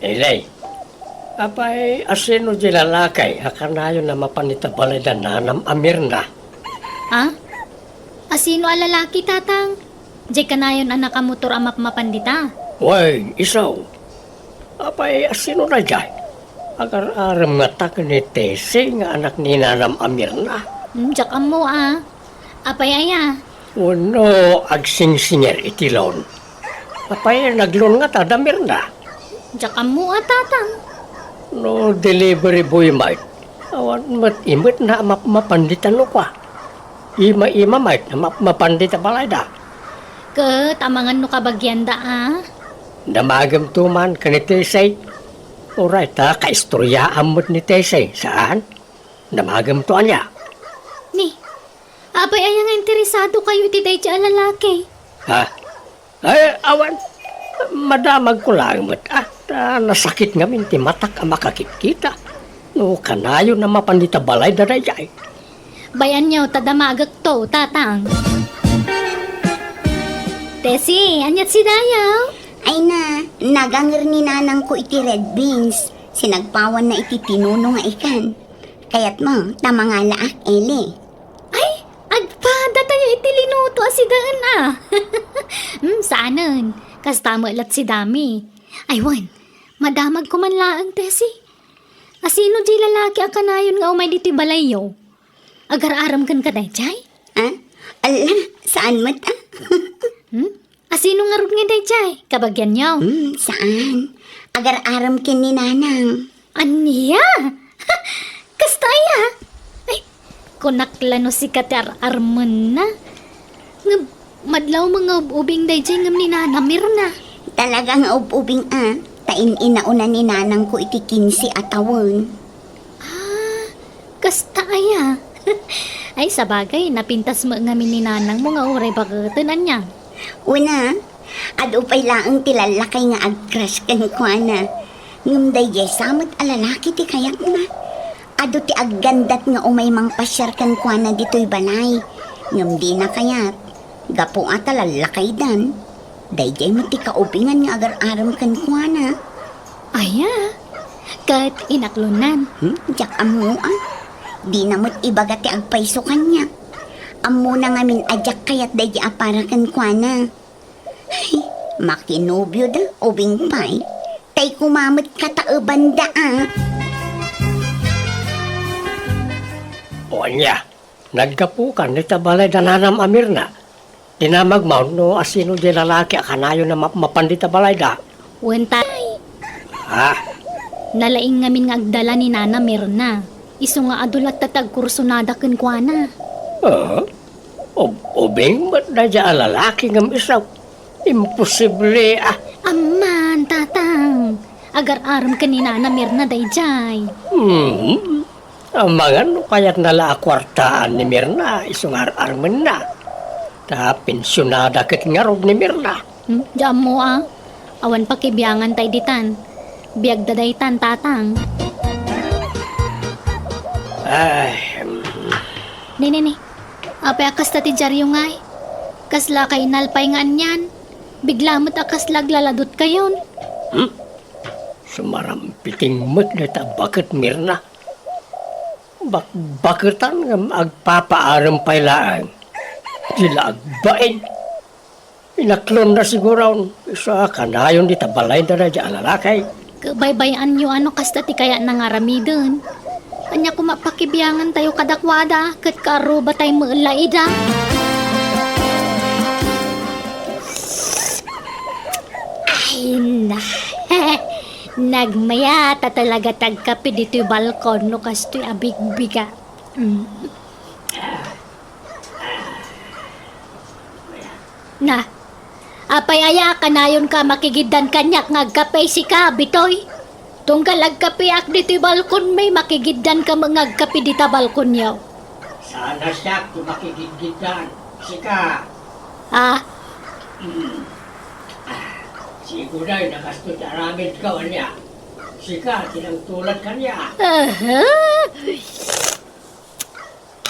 Ilay, apay asino di lalakay, akanayo na mapanitabalay da nanam amirna. Ha? Asino a lalaki, tatang? Di ka na yun anak motor amap mapandita. Way, isaw. Apay asino na jay? Agar-aram nga tak ni Tese nga anak ni nanam amirna. Diyak mo Apay aya. Uno agsing-singer itilon. Apay naglon nga tadamir na. Diyak mo tatang. No delivery boy mate. Awan mat imit na mapanditan lo kwa. Ima-ima mate na mapandita balay da. Tamangan no kabagyan da Damagam tuman ka ni Tesay. Alright kaistorya amot ni Tesay. Saan? Damagam to anya. Ni, apay aya nga interesado kayo iti day siya lalaki. Ha? Ay, awan. Madamag ko lang mat. Nasakit nga minti matak ang makakikita. No, kanayo na mapandita balay da dayay. Bayan niyo, tadamagak to, tatang. Tesi, anyat si Dayaw. Ay na, nagangir ni nanang ko iti red beans. Sinagpawan na iti tinuno nga ikan. Kaya't mo, tama nga laak, Eli. Ay, agpada tayo iti linuto si Daan saanan? Kastamo lat si Dami. Aywan, madamag ko man laang, Tesi. Asino di lalaki ang kanayon nga umay diti balayo? Agar-aram kan ka dayjay? Ala, saan mat Asino nga rod nga dayjay? Kabagyan niyo? Saan? Agar-aram kin ni nanang. Aniya? Kastaya? Ay, kunaklano si Katar-arman na. Nga, madlaw mga ubing dayjay ngam ni nanamir na. Talagang ubing tain inauna ni nanang ko iti 15 atawon. Kastaya? Ay, sabagay, napintas mo ngamin ni nanang mo nga uray bagatunan niya. Una, adupay laang tilalakay nga agcrush kan ko na. Ngum dayjay samot alalaki ti kayak na. Ado ti aggandat nga umay mang pasyar kan ko na dito'y balay. Ngum di na kayat. Gapo nga talalakay dan. Dayjay mo ti kaupingan nga agar-aram kan ko na. Aya, kat inaklunan. Diyak amo Di na mo't ibaga ti agpaiso kanya. Amo na ngamin adyak kayat dayjay aparakan ko na. Ay, makinobyo da, ubing pay. Tay kumamot katauban da O anya, nagkapukan ni tabalay da nanam amirna. Tinamag mo no asino di lalaki akanayo na mapandita balay da. Wentay, Ha? nalaing ngamin nga agdala ni Nana Mirna. Iso nga adulat tatag kursunada ken kuana. Ubing ba't na dyan lalaki ngam isaw? Imposible Aman, tatang. Agar-aram ka ni Nana Mirna dayjay. Ang mga no kaya't nala kwartaan ni Mirna, isang ar-arman na. Ta pensyonada kat ngarog ni Mirna. Diyan mo Awan pakibiyangan tay ditan. Biag dadaytan, tatang. Ay, Ni. Apay akas tati jaryo ngay. Kasla kay nalpay nga anyan. Bigla mo't akas laglaladot kayon. sumarampiting mat na ta bakit Mirna. Bakitan nga agpapaaram pailaan. Sila agbain. Inaklon na siguro. Isa kanayon di tabalay na dyan lalakay. Kabaybayan nyo ano kasta ti kaya nangaramidon. Anya ko mapakibiyangan tayo kadakwada, kat karo ba tayo maalaida? Ay na, nagmayata talaga tagkapi dito yung balkon no kasto'y abig-biga. Na, apay aya kanayon ka makigidan kanyak ngagkapay si ka, bitoy. Tunggal agkapi ak dito balkon may makigidan ka mangagkapi dita balkon yaw. Sana siya kung makikiggitan. Sika. Ah, Siguro ay nakasto sa aramid ka niya. Sika, tinangtulad ka niya.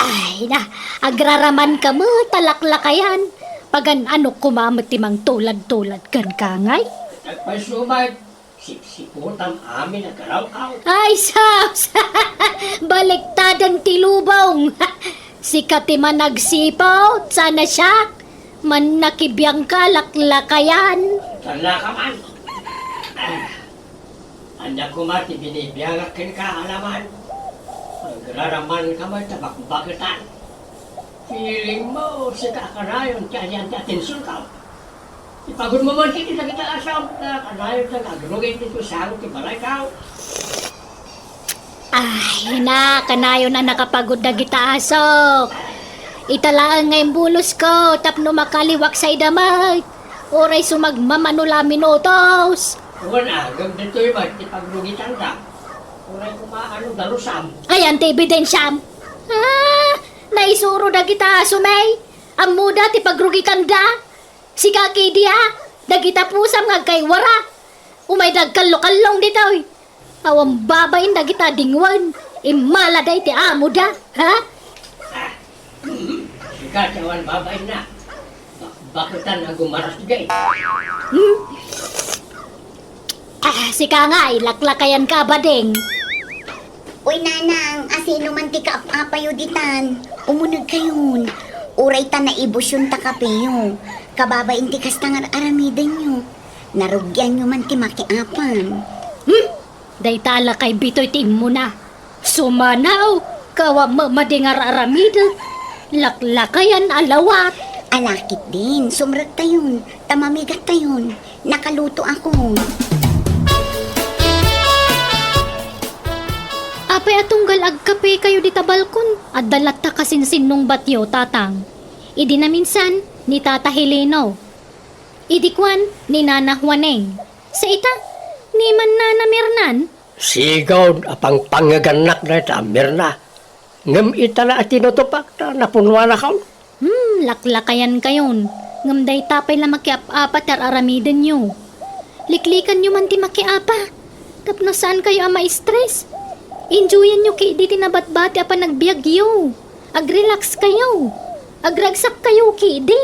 ay na, agraraman ka mo, talaklakayan. Pagan ano kumamit timang tulad-tulad kan kangay. Nagpasumay. Siksikutan amin ang karaw-aw. Ay, saps! Baliktadang tilubong. Si Katima nagsipaw, sana siya. Man nakibiyang ka, laklakayan. Tala ka man. Anda ko mati binibiyagakin ka alaman. Agraraman ka man tabak-bagitan. Feeling mo, sika ka na yun, kaya yan atensyon ka. Ipagod mo man kita asam na kanayon sa nagrugay dito sa ako tibalay ka. Ay, na, kanayo na nakapagod na kita asok. Italaan ngayong bulos ko, tapno makaliwak sa idamay. Oray sumagmamanula minutos. Kuwan agam dito yung ba't ipagrugitan ka. Kuray kumaano dalusam. Ay, ante ebidensyam. Naisuro na kita asumay. Ang muda ti pagrugitan da. Si kaki dia, dagita pusam nga kay wara. Umay dagkallo-kallong dito. Awang babayin dagita dingwan. Imala day ti amo da, ha? Sika cawan babay na. Bakutan ang gumaras digay. Si ka nga, laklakayan ka ba ding? Uy, nanang, asino man ti kaapayuditan. Umunag kayon. Uray ta na ibusyon ta kapeyo. Kababain ti kastangar aramidan nyo. Narugyan nyo man ti makiapan. Day tala kay bitoy tim mo na. Sumanaw, kawa madingar aramid. Laklakayan alawat. Alakit din, sumrat tayon. Tamamigat tayon. Nakaluto ako. Apay atunggal agkape kayo dita balkon. At dalat ta kasinsin nung batyo, tatang. Idi na minsan, ni Tata Heleno. Idi kwan, ni Nana Juaneng. Sa ita, ni man Nana Mirnan. Sigaw apang pangaganak na ita Mirna. Ngam itala at tinutupak na napunwa na ka. Laklakayan kayon. Ngam day tapay la makiap-apat aramiden nyo. Liklikan nyo man ti makiapa. Tapno saan kayo ama stress? Enjoyan nyo ki di tinabat-bati apa nagbiagyo. Agrelax kayo. Agragsak kayo ki di.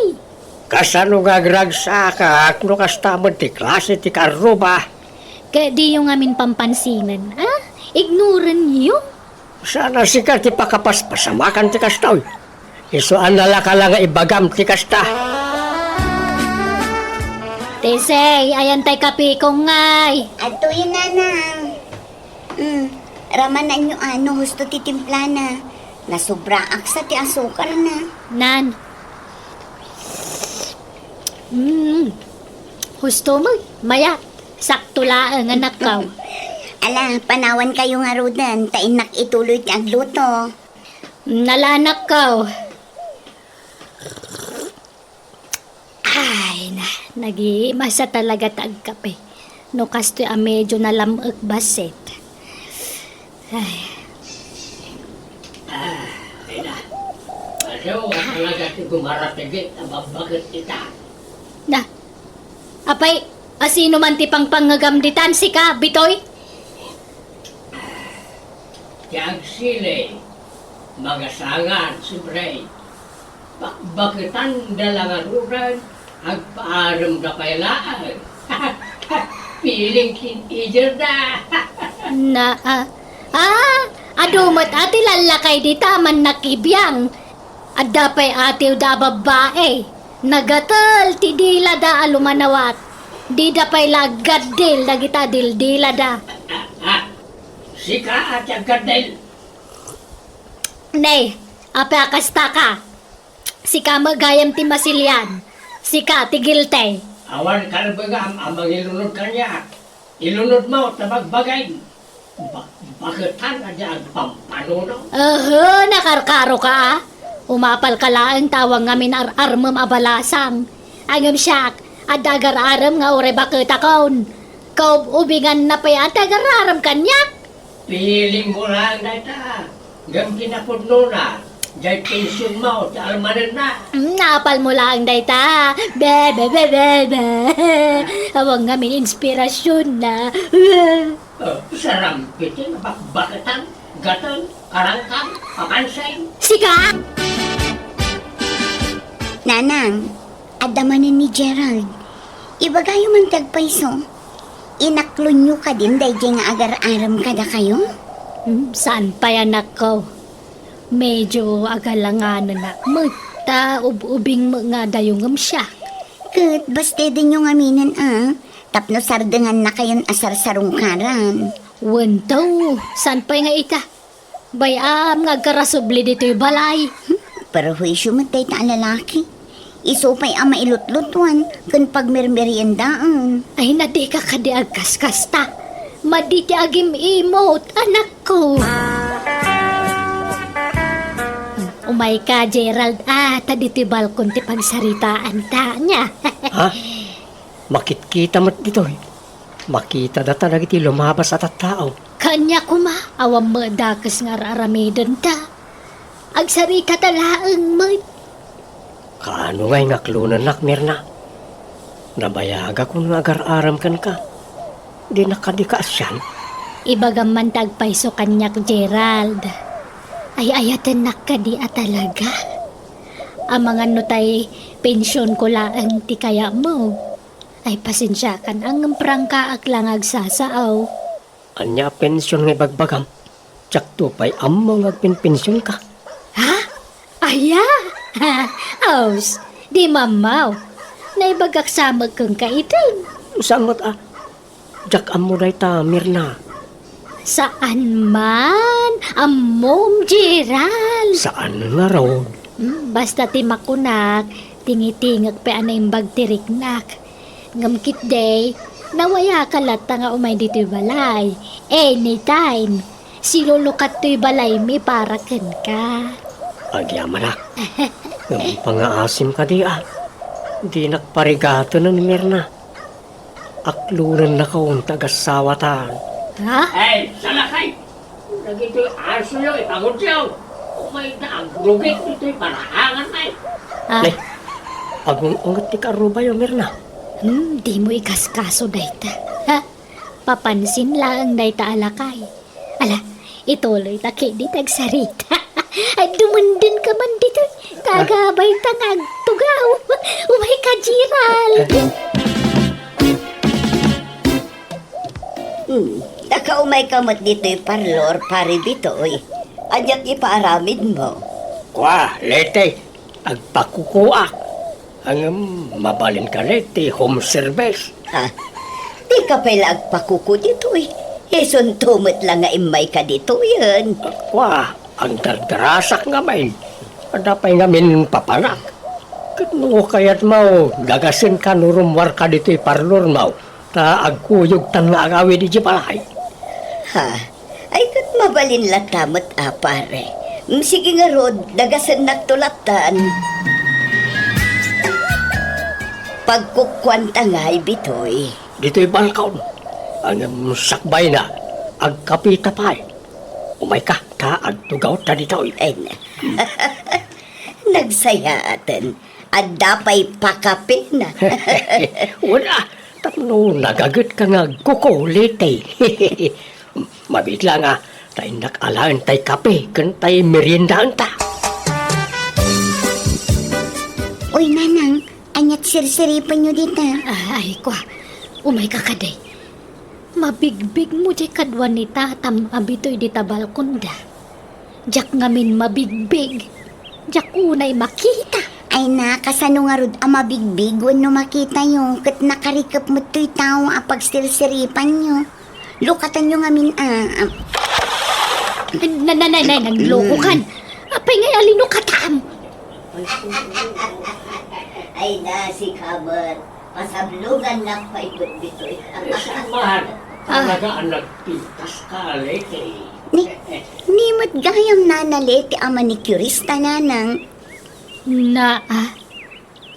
Kasano gagragsak no kastamad ti klase ti karuba. Kaya di yung amin pampansinan. Ignoran nyo. Sana sika ti pakapaspasamakan ti kastaw. Isuan nala ka lang ibagam ti kasta. Tesay, ayan tay kapikong ngay. Ato yun, nanang. Ramanan nyo ano, husto ti timplana. Nasubra aksa ti asukal na. Nan. Husto mo, maya. Sakto laang anak kaw. Ala, panawan kayo nga rudan. Tainak ituloy ti agluto. Nalanak kaw. Ay, nag-iimasa talaga tagkape. No kasto'y medyo nalamag baset. Ay. Ano, talaga ti gumaratigit na mabagat kita. Na, apay, asino man ti pangpangagamditan si ka, bitoy? Tiyag sili, magasangan, siyempre. Bakitan dalangaruran, agpaaram na kailaan. Feeling kin-eager na. Adumat ati lalakay di taman nakibiyang. At dapay ati da babae. Nagatal ti dila da alumanawat. Di da pa'y lagadil dagita dildila da. Sika at agad Nay, apa akasta ka. Sika magayam ti masilyan. Sika tigilte. awan kalbagam amang ilunod kanya. Ilunod mo, tabagbagay. Baketan aja pampanuno. Nakarkaro ka ah. Umapal ka lang tawang ngamin ar-armam abalasang. Angam siyak, at agar-aram nga ure bakit akon. Kau ubingan na pa yan, agar-aram kanyak. Piling mo lang na ita. Gam kinapudno na. Dahil pension mo, sa almanan na. Napal mo lang dayta. Be. Awang ngamin inspirasyon na. Sarampit yun, bakatan, gatan, karangkang, pakansay. Sika! Nanang, adamanan ni Gerald. Ibagayo man tagpaiso. Inaklon nyo ka din dahil nga agar-aram kada kayo? Saan pa yan ako? Medyo agalanganan na. Magta ubing mga dayungam siya. Kat basta din yung aminan Tapno sardengan na kayon asar sarungkaran. Wantaw, saan pa nga ita? Bayam nga karasubli dito'y balay. Pero huwisyo matay ta lalaki. Isupay ang mailutlutuan kan pagmirmeriendaan. Ay nadi ka kadiag kaskasta. Maditi agim imot, anak ko. Umay ka, Gerald. Tadito'y balkon ti pagsaritaan ta niya. Ha? Makit-kita mat dito eh. Makita data na iti lumabas at tao. Kanya kuma, awam madakas nga raramidan ta. Agsari ka talaang mat. Kaano nga'y ngaklunan nak, Mirna? Nabayaga kung agar-aram kan ka. Di nakadikaas yan. Ibagam man tagpaiso kanyak, Gerald. Ay ayatan nakadi talaga. Ang mga nutay pensyon ko lang ti kaya mo. Ay pasensya kan ang prangkaak lang agsasaaw. Anya pensyon nga'y bagbagam. Tsak tupay ammo ngagpinpensyon ka. Ha? Aya? Aus, di mamaw. Naibagak samag kang kaitin. Samot Jak ammo day ta, Mirna. Saan man? Amom, Gerald. Saan nga raw? Basta timakunak, tingitingag pa anay bagtiriknak. Ngamkit day, nawaya ka lata nga umay dito'y balay. Anytime, silulukat to'y balay mi para ken ka. Agyaman na. Yung pangaasim ka di Di nakparigato ng Mirna. Aklunan na kaong tagasawatan. Ha? Hey, salakay! Nagito'y aso nyo, ipagod siyo. Umay na, ang rugit nito'y parahangan na Ah, Agungungat ti karuba yung Mirna. di mo ikaskaso dayta. Ha? Papansin lang dayta alakay. Ala, ituloy ta di tagsarita. Ay dumundin ka man dito. Kagabay tangag tugaw. Umay ka, Gerald. Nakaumay ka mat dito'y parlor, pare bito'y. Anyak ipaaramid mo. Kwa, lete, agpakukuak. Ang mabalin ka lete, home service. Ha? Di ka pala agpakuko dito'y. Eson tumot lang nga imay ka dito yan. Kwa, ang dardarasak nga main. Adapay nga min papanak. Katno kayat mau, gagasin ka nurumwar ka dito'y parlor mau. Ta agkuyog tan nga agawi di balay. Ha? Ay kat mabalin latamat pare. Sige nga rod, dagasan nagtulatan. Pagkukwanta nga'y bitoy. Dito'y balkaw. Ang sakbay na, agkapita pa'y. Umay ka, ta agtugaw ta dito'y. Ay na. Nagsaya atin. At dapay pakape na. Wala, tapno nagagot ka nga kukulite. Mabit lang tay nakalaan tay kape, kan tay meriendaan ta. Uy, Manang, anyat sirsiripan nyo dito. Ay, kwa. Umay ka kaday. Mabigbig mo di kadwan ni tatam abito'y di tabalkunda. Jak ngamin mabigbig. Jak unay makita. Ay Ay na, kasano nga rod ang mabigbig no makita nyo, kat nakarikap mo to'y tao apag sirsiripan nyo. Lukatan nyo nga Nanay, nagloko kan. Apay nga alino katam. Ay na si Kabat. Pasablugan na paibot dito. Mahal, talaga ang nagpintas ka, lete. Nimot gayam nanaliti ang manicurista nanang.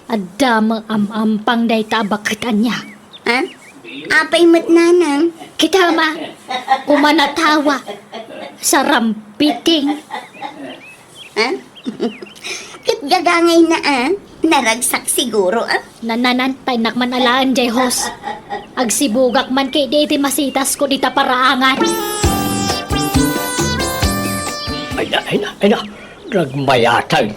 Adamang amampang day tabakatan niya. Ha? Apay mo't nanang. Kita ma, kumanatawa sa rampiting. Ha? Kit gagangay na naragsak siguro Nananan, painak man alaan jay hos. Agsibugak man kay di masitas ko dita paraangan. Ay na. Nagmayatag.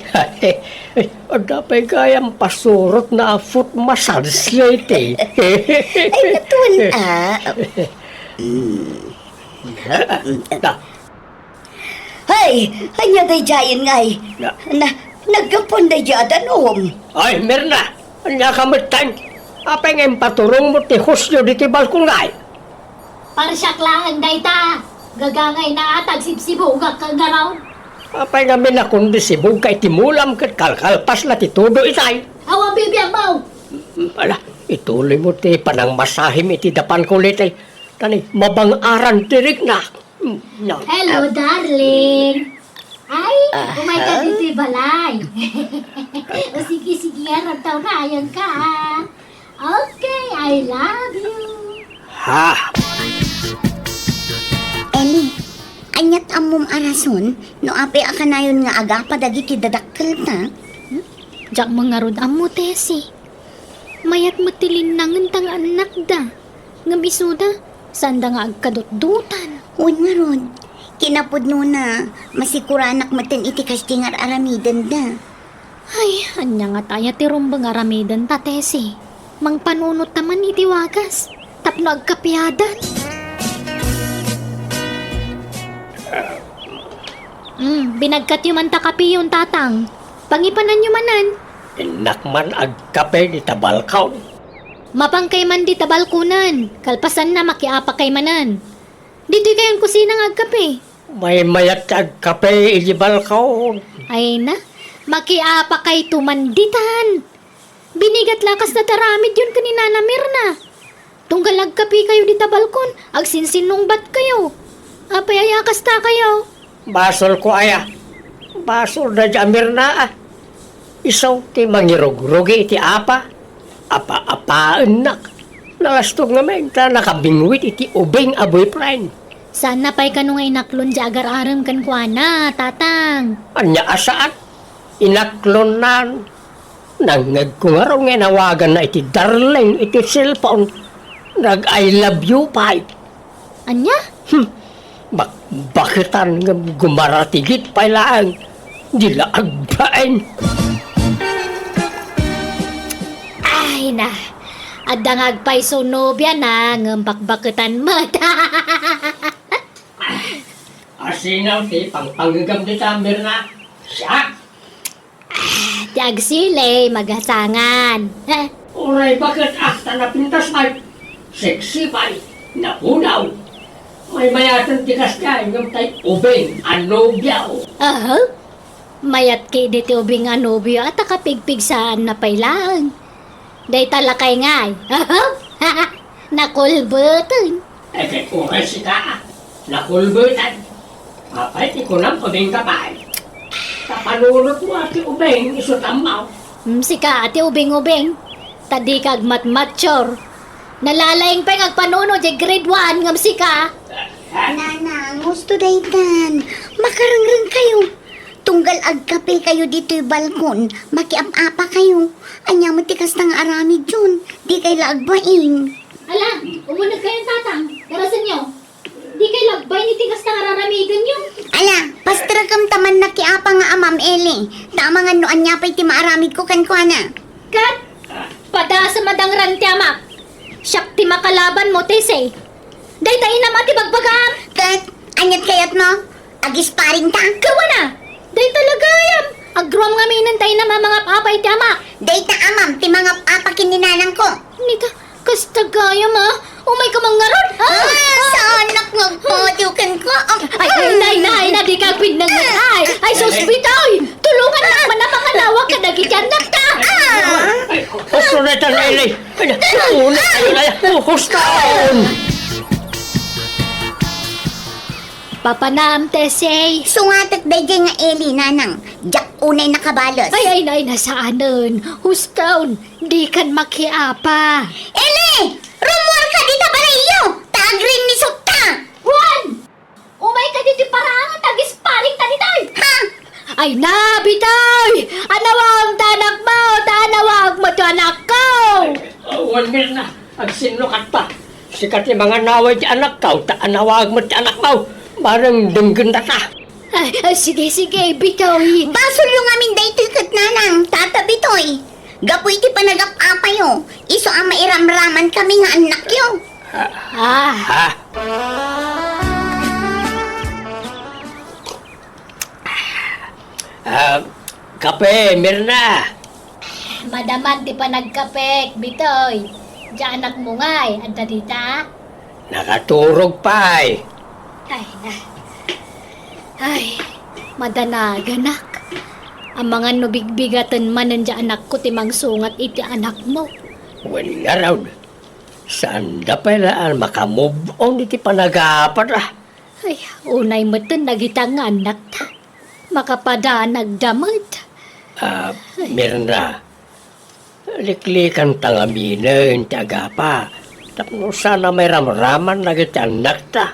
Dapat kayang pasurot na foot massage lete. Ay, katun Hay, hanya day jayan ngay. Nagkapon day jadan Ay, Mirna, anya kamutan. Apa nga paturong mo ti husyo di ti balkong ngay? Parsyak lang day ta. Gagangay na atag sibsibugak kang garaw. Apa nga minakundi si bugay ti mulam kat kalkalpas na ti tudo itay. Awa bibiyang mau. Ala, ituloy mo ti panang masahim iti dapan kulit ay. Tani, mabang-aran tirik na. No. Hello, darling. Ay, umay ka dito balay. O sige, harap daw na, ayan ka. Okay, I love you. Ha? Eli, anyat amom arason, no ape akanayon nga aga padagi ti dadakkel ta. Jak mangarod amo tesi. Mayat matilinangan tang anak da. Ngabisuda, sanda nga agkadot-dutan. Uy nga ron, kinapod no na masikuranak maten iti kastingar aramidan da. Ay, anya nga taya ti rumbang aramidan ta tesi. Mang panunot taman iti wagas. Tapno agkapiadan. Binagkat yung manta kapi yung tatang. Pangipanan yung manan. Inakman agkape di tabalkaw. Mapangkay man di tabalkunan. Kalpasan na makiapa kay manan. Dito kayong kusina ng agkape. May mayat agkape di balkaw. Ay na, makiapa kay tumanditan. Binigat lakas na taramid yun kanina na Mirna. Tunggal agkape kayo di tabalkon. Agsinsinong bat kayo. Apay ayakas ta kayo. Basol ko aya. Basol na jamir na. Isaw ti mangirog-rogi iti apa. Apa-apaan nak. Nalastog nga may ta nakabingwit iti ubing a boyfriend. Sana pa'y kanong nga inaklon di agar-aram kan kuana, tatang. Anya asaan? Inaklon nan. Nangag ko nga raw nga nawagan na iti darling iti cellphone. Nag-I love you pa. Anya? Bakitan nga gumaratigit pa lang. Dila agbain. Ay na, adangag pa'y sunobya na ngambakbakitan mata. Asinaw ti pangpanggagam di tamir na. Siya! Tiag sile, magasangan. Uray bakit akta na pintas ay sexy pa napunaw. May mayatan tikas ka yung tay ubing anobyaw. Mayat kay diti ubing anobyo at akapigpig saan na pailang. Day talakay ngay. Nakulbutan. Kay uray si ka. Nakulbutan. Apay ti kunam ubing kapay. Kapanunot mo ati ubing isutamaw. Sika ati ubing-ubing. Tadi kag matmatchor. Nalalayang pa yung agpanuno di grade 1 ngam sika. Nanang, gusto daytan. Makarangrang kayo. Tunggal agkape kayo dito'y balkon. Makiap-apa kayo. Anya mo tikas ng aramid yun. Di kay laagbain. Ala, umunag kayong tatang. Darasan nyo. Di kay lagbay ni tigas na kararamigan nyo. Ala, pastragam taman nakiapa nga amam Eli. Tama nga no anya pa'y ti maaramid ko kan ko na. Kat, pada sa madangran tiyamak. Siyak ti makalaban mo, tese. Day tayo na mati bagbagam. Kat, anyat kayat mo? Agis paring ta? Kawa na. Day talaga yan. Agrom nga minantay na mga papay ti ama. Dayta amam, ti mga apakin ni nanang ko. Nita, kasta gaya ma. Umay ka mangarod. Sa anak ng podukan ko. Ay, nay, di ka pinangay. Ay, sospitoy. Tulungan na naman na mga nawa ka nagityan na ta. Gusto na ito, Lili. Una kayo na yan. Hustaon! Papanam, Tesey. Sungatak day nga Eli, nanang. Jak unay nakabalos. Ay, nay, nasaanan. Hustaon, di kan makiapa. Eli! Rumor ka dito balayo! Tagrin ni Sukta! Juan! Umay ka dito parangan, tagis-paring tanitay. Ha? Ay na, bitay! Anawag tanak mo! Tanawag mo to anak ko! One minute na. Agsinukat pa. Sikat yung mga naway di anak ka. Taanawag mo di anak mo. Parang dunggan na ta. Ay, sige, bitoy. Basol yung amin dayto kat nanang. Tatabi to'y. Gapoy ti panagap-apa yo. Iso ang mairamraman kami nga anak yo. Ha? Kape, Mirna. Madaman di pa nagkapek, bitoy. Diyan anak mo nga'y, anda dita. Nakaturog pa eh. Ay, madanaganak. Ang mga nubigbigatan man nandiyan anak ko timang sungat iti anak mo. Wala raw. Saan da pala makamove on iti panagapat ah. Ay, unay mo ito nagitang anak ta. Makapada nagdamad. Mirna. Liklikan tangaminin tiaga pa. Tapno sana may ramraman na iti anak ta.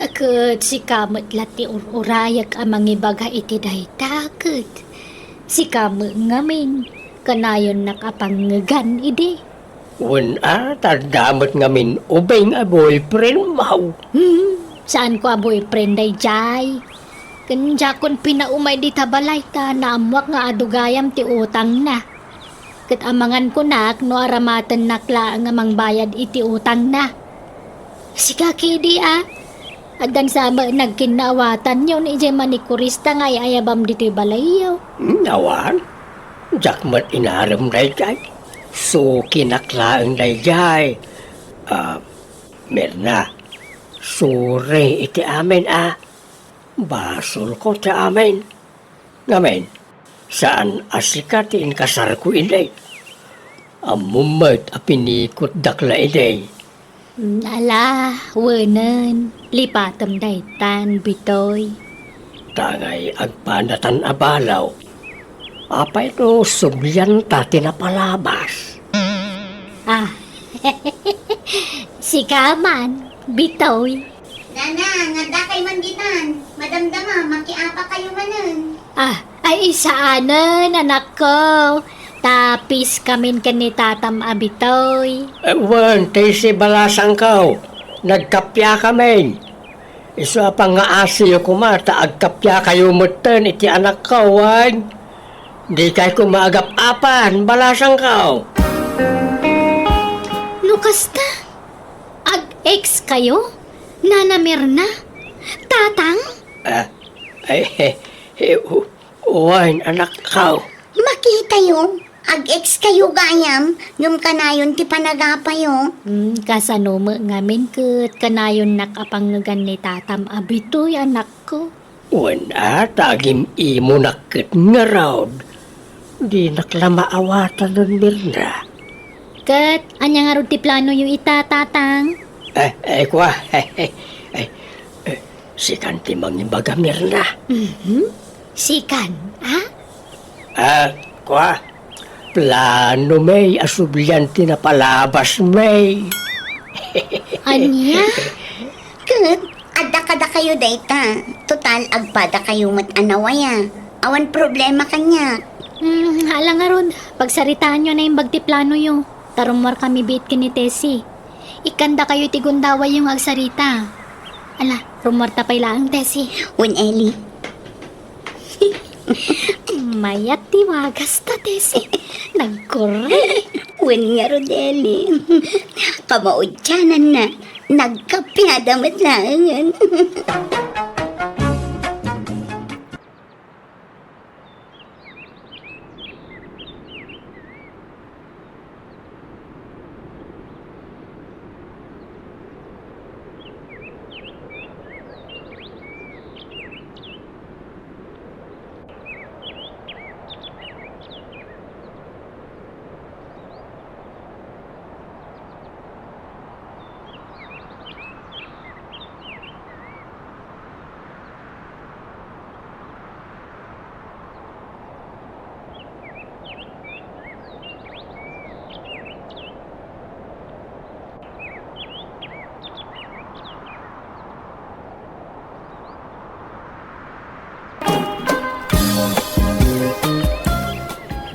Akut si kamot lati urayak amang ibaga iti daytakot. Si kamot ngamin, kanayon nakapanggan idi. Tardamot ngamin ubay nga boyfriend mau. Saan ko a boyfriend day jay? Kanya kon pinaumay di tabalay ta naamwak nga adugayam ti utang na. Kat amangan ko nak no aramatan nakla nga mangbayad iti utang na. Sikaki di Adan sama nagkinawatan yun ije manikurista nga ayabam dito balayaw. Nawan? Jakmat inaram na jay. So kinaklaan na jay. Mirna, sure iti amin Basol ko ti amin. Ngamen, saan asikatin kasar ko inday? Amumat apinikot dakla inday. Ala, wanan, lipatam daytan, bitoy. Tangay agpanatan abalaw. Apa ito subyan ta tinapalabas. Sikaman, bitoy. Nanang, ngada kay manditan. Madamdama, makiapa kayo manan. Ay isaanan, anak ko. Tapis kamin kanitatam abitoy. Tayo si balasang kao. Nagkapya kami. Isa pa nga asiyo kumata, agkapya kayo mutan iti anak ko, Di kayo kumagap-apan, balasang kao. Lukasta? Ag-ex kayo? Nanamir na? Tatang? Anak kao. Makita yo. Ag-ex kayo gayam. Ngam kanayon ti panagapayo. Kasano mo ngamin kat kanayon nakapanggan ni tatam abitoy anak ko. Tagim imo nakit nga raw. Di naklamaawatan nun, Mirna. Kat, anya nga ro ti plano yung itatatang? Sikan ti mangibaga, Mirna. Sikan, Plano may asublian ti na palabas may. Anya? Kat, ada kayo dayta. Total, agpada kayo mat-anawaya. Awan problema kanya. Hala nga ron, pagsaritaan nyo na yung bagtiplano yung tarumor kami bit kini Tessie. Ikanda kayo tigundawa yung agsarita. Ala, rumor tapay lang Tessie. Eli. Mayat tiwagas ta Tessie. Nagkore. Nga Rodeli. Kamaudyanan na. Nagkapyadamat lang.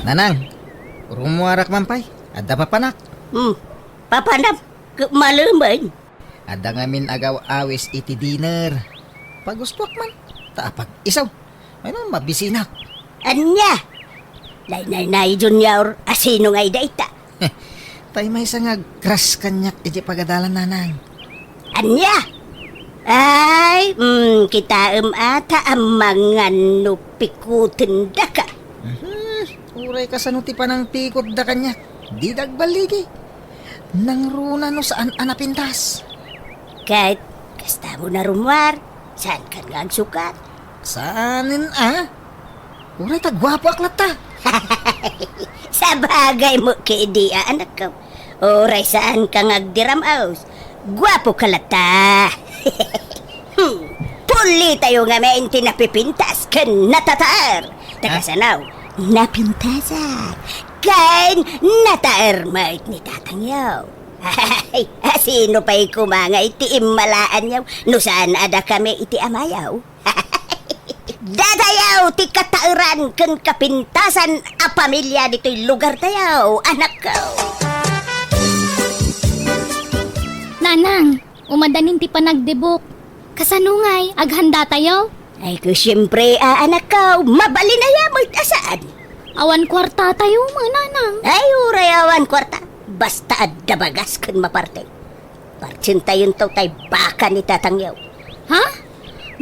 Nanang, urumuarak mampay. Ada papanak. Papanap, maluman. Ada ngamin agaw awis iti dinner. Pagustwak man. Taapag isaw. Ano mabisinak. Anya? Nay junior, asino ngay dayta? Tay may isang crush kanyak iti pag-adalan nanang. Anya? Ay, kita ata ang mga nupikutin da ka. Uray ka sa nuti pa ng pikot da kanyak. Di dagbaligi. Nang runa no saan anapintas. Kahit kasta mo na rumwar, saan ka nga sukat? Saanin Uray tagwapo aklata. Sa bagay mo kaidia, anak ko. Oray saan ka ngagdiram aus? Gwapo ka lata. Puli tayo nga may tinapipintas kan natatar. Takasanaw, napintasa. Kan nataar mait ni tatangyaw. Ay, sino pa'y kumanga iti imalaan yaw? No saan ada kami iti amayaw? Dadayaw ti katairan kan kapintasan a pamilya dito'y lugar tayaw, anak ko. Nanang, umadanin ti panagdebok. Kasanungay, aghanda tayo. Ay ko siyempre, anak ko, mabali na yamoy asaan. Awan kwarta tayo, mga nanang. Ay, urayawan kwarta. Basta adda bagas kan maparte. Partin tayon to tay baka ni tatangyaw. Ha?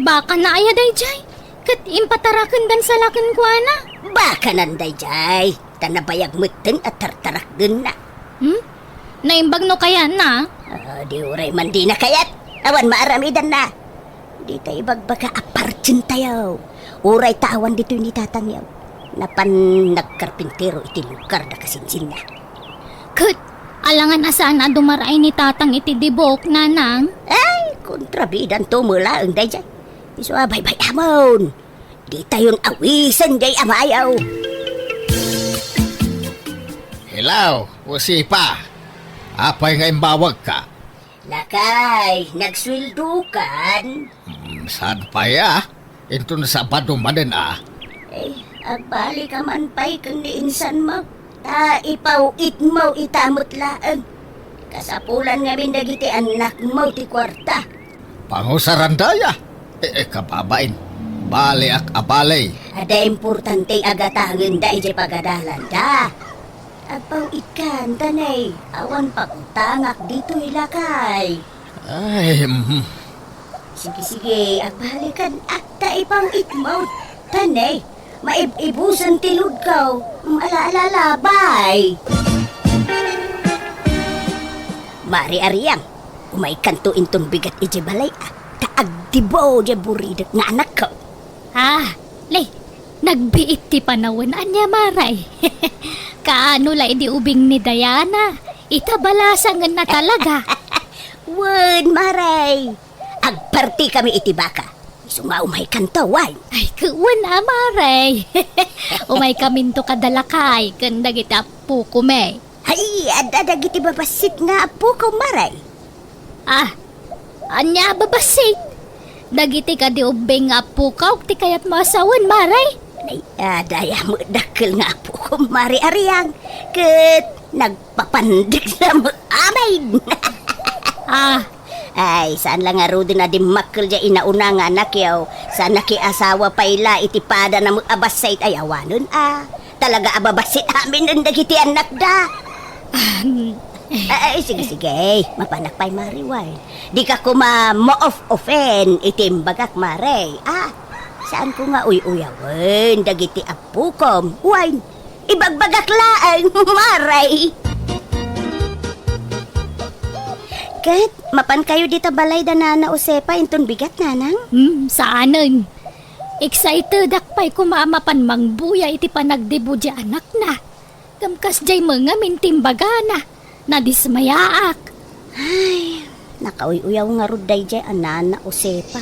Baka na ayaday, Jay. Kat impatarakan dan sa lakin ko, ana. Baka nanday jay. Tanabayag mutin at tartarak dun na. Naimbag no kaya na? Di uray man di na kayat. Awan maaramidan na. Di tayo bagbaka apartin tayo. Uray tawan dito ni tatangyaw. Napan nagkarpintero iti lugar na kasinsin na. Kat, alangan asaan na dumaray ni tatang iti dibok, nanang. Ay, kontrabidan to mula ang day jay. Iso bay amon. Di tayon awisan jay amayaw. Hello, usipa. Apay nga imbawag ka? Lakay, nagswildukan. Saan pa ya? Ito na sa badumanin Agbali ka man pa'y kung niinsan mo. Ta ipawit mo itamot laan. Kasapulan nga mindagiti anak mo ti kwarta. Pangusarandaya. Kababain. Bali ak abalay. Ada importante agatangan da iti pag-adalan da. Agpawit ka, tanay. Awan pagtangak dito ilakay. Ay, Sige, agbalikan akta ipawit mo. Tanay, maibusan tilud ka. Ala-alala, bye. Mari Ariang, umay kanto inton bigat ije balay taagdibo je buridet nga anak ko. Nagbiit ti panawan anya maray. Kaano la di ubing ni Diana. Itabalasangan na talaga. Wen, maray. Agparti kami iti baka. Isunga umay kanto, why? Ay, kuwan maray. Umay kaminto kadalakay. Kanda kita po kume. Ay, adadag iti babasit nga po ko, maray. Anya babasit. Dagiti ka di ubing nga po ka. Ti kayat masawan maray. Ay, daya mo dakil nga po ko, Mari Ariang. Kat nagpapandig na mo amay. Ay, saan lang nga ro din na di makil dya inauna nga anak yaw. Saan nakiasawa pa ila itipada na mo abasait ay awanon Talaga ababasit amin ang dagiti anak da. Ay, sige. Mapanak pa'y mariway. Di ka kuma mo-off-offen itimbagak maray. Saan ko nga uyawan, dagiti apukom. Wine, ibagbagak laang, maray. Kat, mapan kayo dito balay da nana usepa inton bigat nanang? Saanan? Excited akpay kumamapan mangbuya iti panagdibo di anak na. Kamkas jay mga mintimbagana. Nadismayaak. Ay, nakauyaw nga ruday jay anana usepa.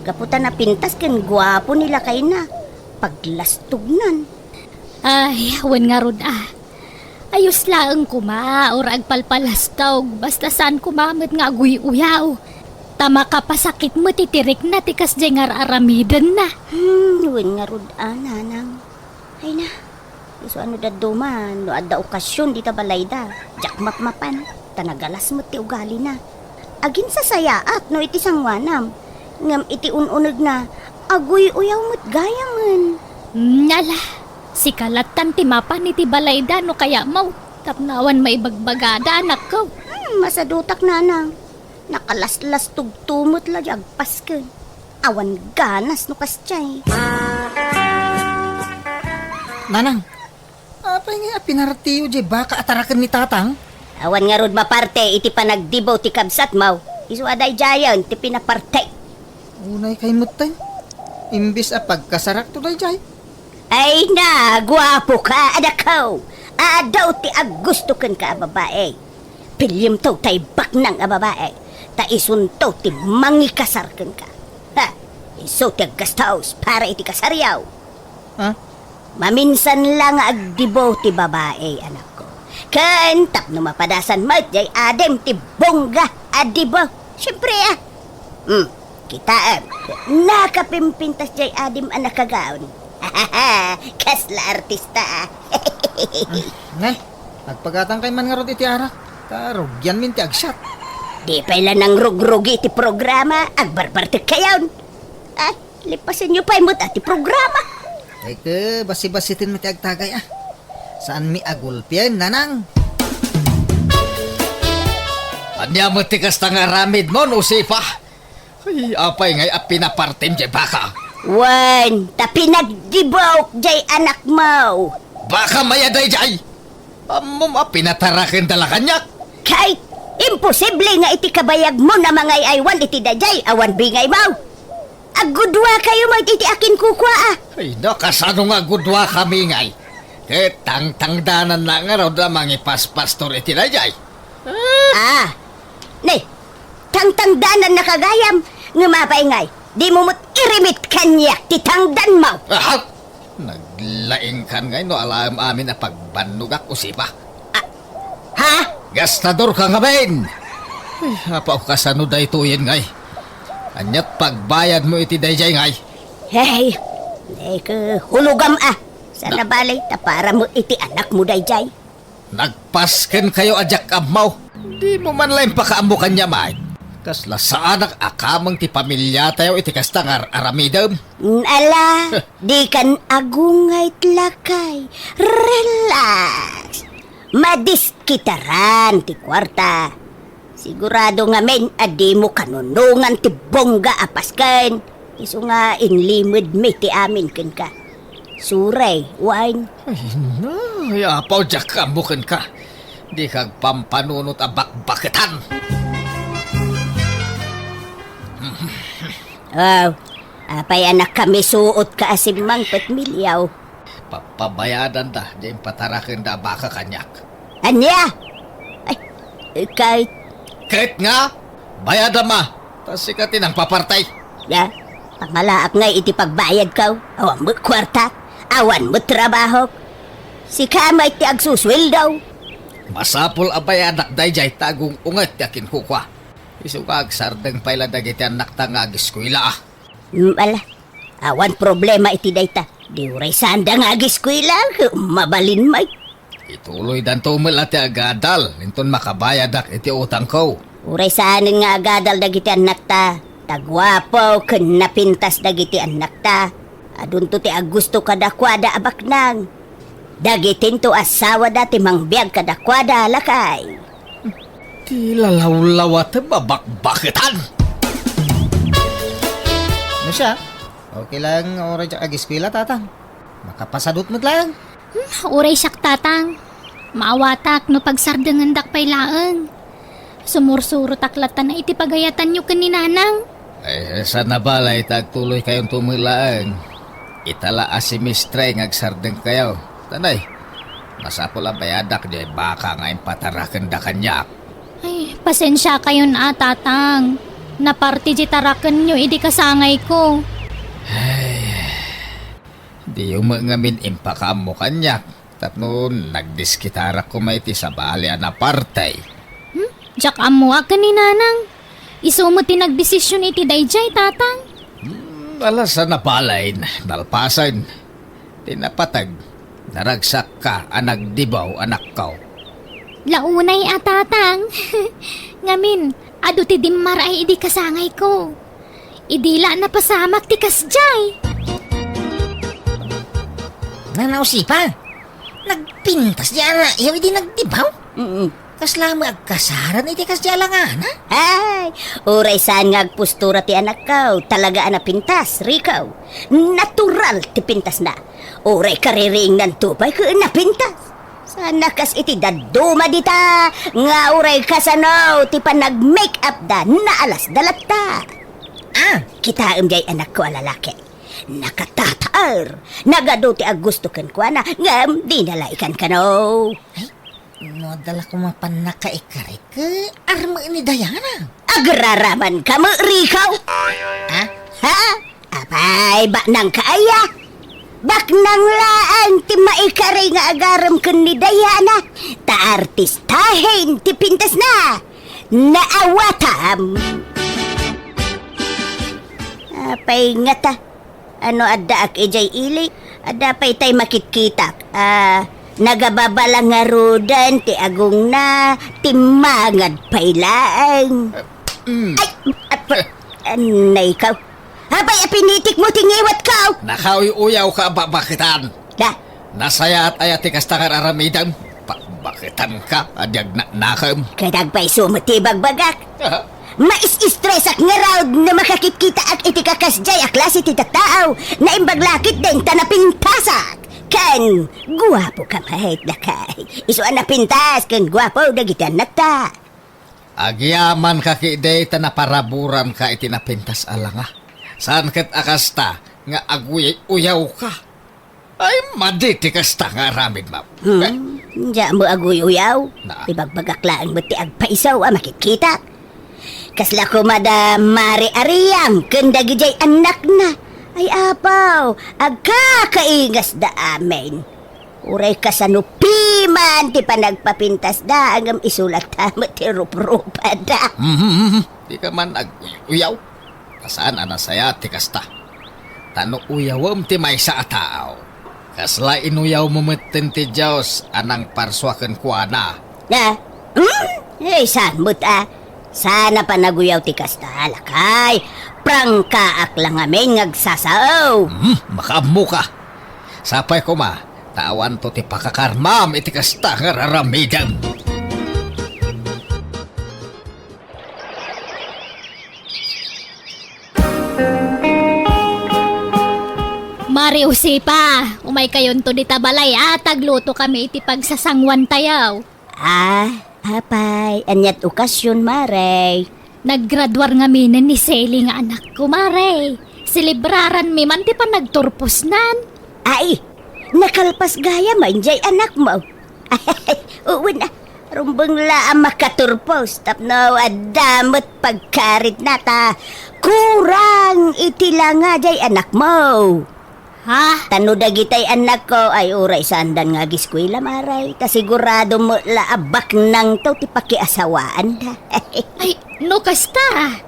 Kaputan na pintas ken guwapo nila kay na. Paglastugnan. Ay, awan nga rod Ayos laang kuma, or agpalpalastog. Basta saan kumamit nga aguy-uyaw. Tama ka pasakit mo, titirik na, tikas dyan nga aramidan na. Huwin nga rod nanang. Ay na, Iso ano da duman, no adda okasyon di ta balay da. Jak mapmapan, tanagalas mo ti ugali na. Agin sa sayaat no iti sangwanam. Ngam iti ununag na, agoy uyaw mo't gayaman. Nala, si kalatan ti mapan iti balayda no kaya mau. Tapnawan maibagbagada anak ko. Masadutak nanang. Nakalaslas tugtumot la agpas ka. Awan ganas no kasyay. Nanang, apay nga pinartiyo di baka atarakan ni tatang? Awan nga rod maparte iti panagdibaw ti kabsat maw. Isu aday jayan ti pinaparte. Unay kay mutay. Imbis a pagkasarak to day jay. Ay na, guwapo ka, adakaw. Adaw ti agusto ken ka babae. Pilyem to tay baknang a babae. Ta isunto ti mangikasar ken ka. Ha, iso ti aggastaos para iti kasaryaw. Ha? Maminsan lang agdibo ti babae, anak ko. Ken tapno mapadasan mo jay adem ti bongga adibo. Siyempre kita nakapimpintas jay adim anak kagaon. Kasla artista Ngay, nagpagatang kay man nga rod iti arak. Karugyan min ti agsyat. Di pala nang rugrugi ti programa, agbarbartik kayon. Lipasin nyo pa imot ati programa. Ay ka, basi-basitin mo ti agtagay Saan mi agulpian, nanang? Anya mo tikas tang aramid mo, no, Sipa? Ay, apay ngay pinapartim di baka. Wan, tapi nagdibok jay anak mo. Baka mayaday jay. Amom pinatarakin dala kanyak. Kahit imposible nga iti kabayag mo na mga aywan iti dajay, awan bingay mo. Agudwa kayo mo iti akin kukwa Ay, nakasano nga gudwa kami ngay. Tang-tangdanan na nga raw da mangipas-pastor iti dajay. Ne, tangtangdanan na kagayam, nga mapaingay, di mo mo't irimit kanyak, titangdan mo. Naglaing kan ngay no alam amin na pagbanugak o Sipa. Ha? Gastador ka nga ben. Ay, apaw kasano da ituyin ngay. Anyat pagbayad mo iti dayjay ngay. Hey, hulugam Sana balay, para mo iti anak mo dayjay. Nagpasken kayo ajak amaw. Di mo man lang pakaambo kanya may. Kasla sa anak akamang ti pamilya tayo iti kastangar aramidam. Ala, di kan agungay tlakay. Relax. Madiskitaran ti kwarta. Sigurado nga men, adi mo kanunungan ti bongga apasken. Iso nga inlimod mi ti amin ken ka. Suray, wine. Ay na, ay apaw jak ambukan ka. Di kag pampanunot abak-baketan. Apay anak kami suot ka asimang petmilyaw. Papabayadan da, di patarakin da baka kanyak. Anya? Ay, kahit, Kahit nga, bayadan ma. Tas ikatin ang papartay. ya, pangalaak nga iti pagbayad ka. Awan mo kwarta, awan mo trabaho. Si kamay ti agsuswil daw. Masapol abay anak dayjay tagong ungat yakin kukwa. Isukag sardeng payla dagiti anak tangag eskwela. Ala, awan problema iti dayta. Di uray sanda nga agiskwila, mabalin may. Ituloy dan tumil ati agadal. Ninton makabayadak iti utang ko. Uray saanin nga agadal dagiti anak ta. Tagwapo, ken napintas dagiti anak ta. Adun to ti agusto kadakwada abaknang. Dagitin to asawa dati mang Biag kadakwada lakay. Ti lalaw-lawat babak-baketan. Ano siya? Okay lang, oray dyan agiskwila, tatang. Makapasadot mo lang. Uray siyak tatang. Maawatak no pagsardangan dak pay laeng. Sumursuro taklatan na iti pagayatan nyo kaninanang. Ay, sana balay tagtuloy kayong tumilaan. Itala asimistre ngagsardeng kayo. Tanay, masapol ang bayadak di baka ngayon patarakan da kanyak. Ay, pasensya kayo na tatang. Naparti di tarakan nyo, idi kasangay ko. Di umangamin impakam mo kanyak. Tapno nagdiskitarak ko maiti sa bali na partay. Diyak amuak kaninanang. Isumo ti nagdesisyon iti dayjay tatang. Alas sa napalain, nalpasan. Tinapatag. Naragsak ka, anak dibaw, anak kao. Launay atatang. Ngamin, adu ti dimmar ay idi kasangay ko. Idila na pasamak ti kasjay. Nanausipa. Nagpintas diyan na iyaw di nagdibaw. Kasla mo agkasaran iti kasya lang ana. Ay, uray saan nga agpustura ti anak kaw, talaga ana pintas, rikaw. Natural ti pintas na. Uray kaririing ng tupay ko napintas. Sana kas iti daduma dita, nga uray kasanaw, ti pa nag-make up da, naalas dalata. Kita jay anak ko alalaki. Nakatataar, nagado ti agusto ken ko na, ngam di nalaikan ka no. No, dala ko mapan nakaikarik ka. Arma ni Diana. Agraraman ka mo, rikaw? Ha? Apay, ba nang kaaya? Bak nang laan ti maikari nga agaram kun ni Diana. Ta artistahin ti pintas na. Naawatam. Apay nga ta. Ano adda ak ijay ili? Adda pay tay makitkitak. Nagababala nga rodan ti agong na timangad pailaang. Ay, anay ka. Habay apinitik mo tingiwat ka. Nakauyuyaw ka bakitan. Da, Nasaya at ayat ikas takar aramidan. Bakitan ka, adyag nakam. kadagpay sumatibag bagak. Mais-istresak nga raw na makakikita at itikakasjay a klase ti tataaw na imbaglakit din tanapintasak. Kan, guwapo ka mahit na kay. Isuan na pintas, kan guwapo dagitan na ta. Agyaman ka kiday tanaparaburan ka itinapintas alanga. Saan kat akasta nga aguyaw ka? Ay, maditi kasta nga ramid, ma'am. Diya mo aguy-uyaw. Na. Ibagbagaklaan mo ti agpaisaw makikita. Kasla ko mari ariyang kandagi jay anak na. Ay apaw, agkakaingas da amin. Uray kasanupiman ti panagpapintas da agam isulat tamo ti rup-rupa da. Di ka man aguyaw. Kasaan anasaya ti kasta. Tano uyawam ti may sa ataaw. Kasla inuyaw mo metin ti Diyos anang parswakan kuana. Na, saan mo ta? Sana pa naguyaw ti kasta, lakay. Prangkaak lang amin ngagsasaw. Makamu ka. Sapay ko ma, tawan to ti pakakarmam iti kasta nga raramidan. Mari usipa, umay kayon to di tabalay tagluto kami iti pagsasangwan tayaw. Apay, anyat okasyon, Maray. Naggraduar nga minin ni Sally nga anak ko, Mare. Selebraran mi man ti pa nagturpos nan. Ay, nakalpas gaya man jay anak mo. Ay, uwi na. Rumbang laang makaturpos. Tapno, adamot pagkarit na ta. Kurang itila nga jay anak mo. Ha? Tano dagitay anak ko ay uray sandan nga giskwela, Maray. Kasigurado mo laabak nang to ti pakiasawaan da. Ay, no kasta.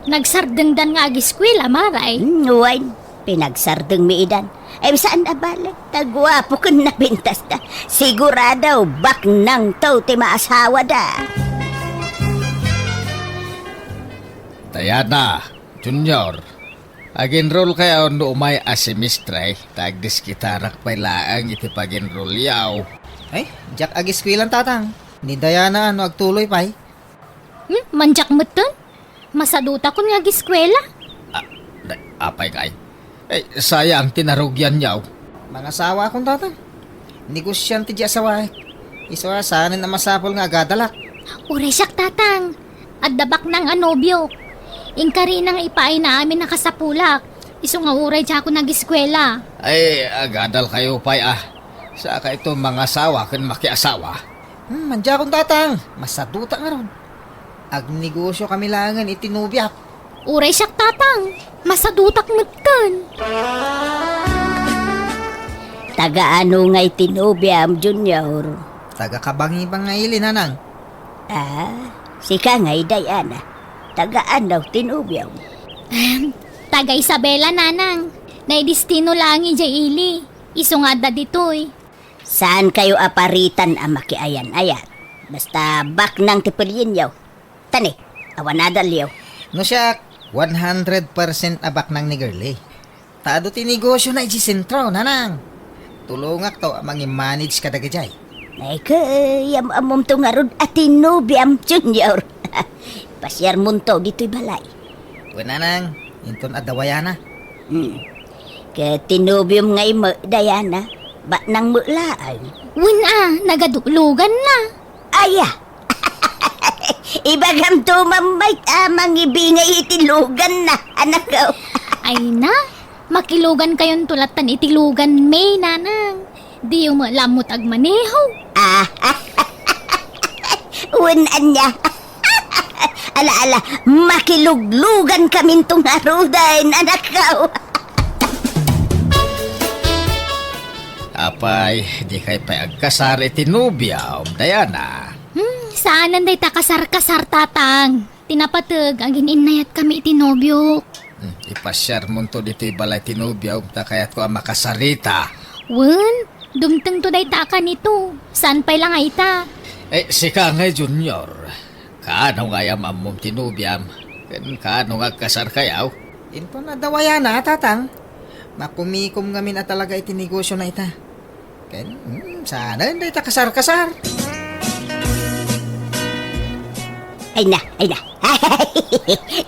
Nagsardengdan nga agiskwila, Maray. Uwain, pinagsardeng mi idan. Ay saan abalag? Tagwapo ko na bintas da. Sigurado bak nang to ti maasawa da. Diana, Junior,ag-enroll kayo no umay asemestre, tagdis kitarak pay laang iti pag-enroll yaw. Ay, Jack agiskwilan tatang. Ni Diana ano agtuloy pay. Manjak mo to? Masaduta ko nga agiskwela. Apay kay. Eh, sayang tinarugyan yaw. Mga asawa akong tatang. Negosyante di asawa. Iswa sana na masapol nga agadalak. Uray siyak tatang. Addabak ng anobyo. Ingkari nang ipaay na amin nakasapulak. Iso nga uray siya ako nag-eskwela. Ay, agadal kayo pay Saka ito mga asawa kan makiasawa. Mandya akong tatang. Masaduta nga ron. Agnegosyo kami langan itinubyak. Uray siyak tatang. Masadutak mutkan. Taga-ano nga'y tinubiam, Junior? Taga-kabangi-bang nga ili, nanang. Sika nga'y Diana. Taga-ano tinubiam? Taga Isabela nanang. Naidistino lang ijay ili. Iso nga da ditoy. Saan kayo aparitan ang makiayan-ayat? Basta bak ng tipilyin yaw. Tani, awanadal yaw. No siya, 100% abak ng ni girly. Tado ti negosyo na sentro, nanang. Tulungak to amang i-manage ka dagajay. Ay kayam amom to nga rod atinubiam junior. Pasyar munto dito'y balay. Nanang, inton adawayana. Katinubium nga imo, Diana. Ba nang mulaan? Nagadulugan na. Aya! Ibagam to mamay amang ibingay itilugan na, anak ko. Ay na, makilugan kayon tulatan itilugan may nanang. Di yung malamot ag maneho. Unan niya. Ala, makiluglugan kami itong harudain, anak ko. Apay, di kay pa agkasar itinubya, Diana. Saan nanday takasar-kasar tatang? Tinapatag, ang gininayat kami itinobyo. Ipasyar mo to dito'y balay tinubya, kayat ko ang makasarita. Dumteng to day taka nito. Saan pa'y lang ay ta? Sika nga, Junior. Kaano nga yung amom tinubyam? Kaano nga kasar kayaw? Inton adawayana, tatang. Makumikom ngamin at talaga itinegosyo na ita. Sana hindi ta kasar-kasar. Ay na.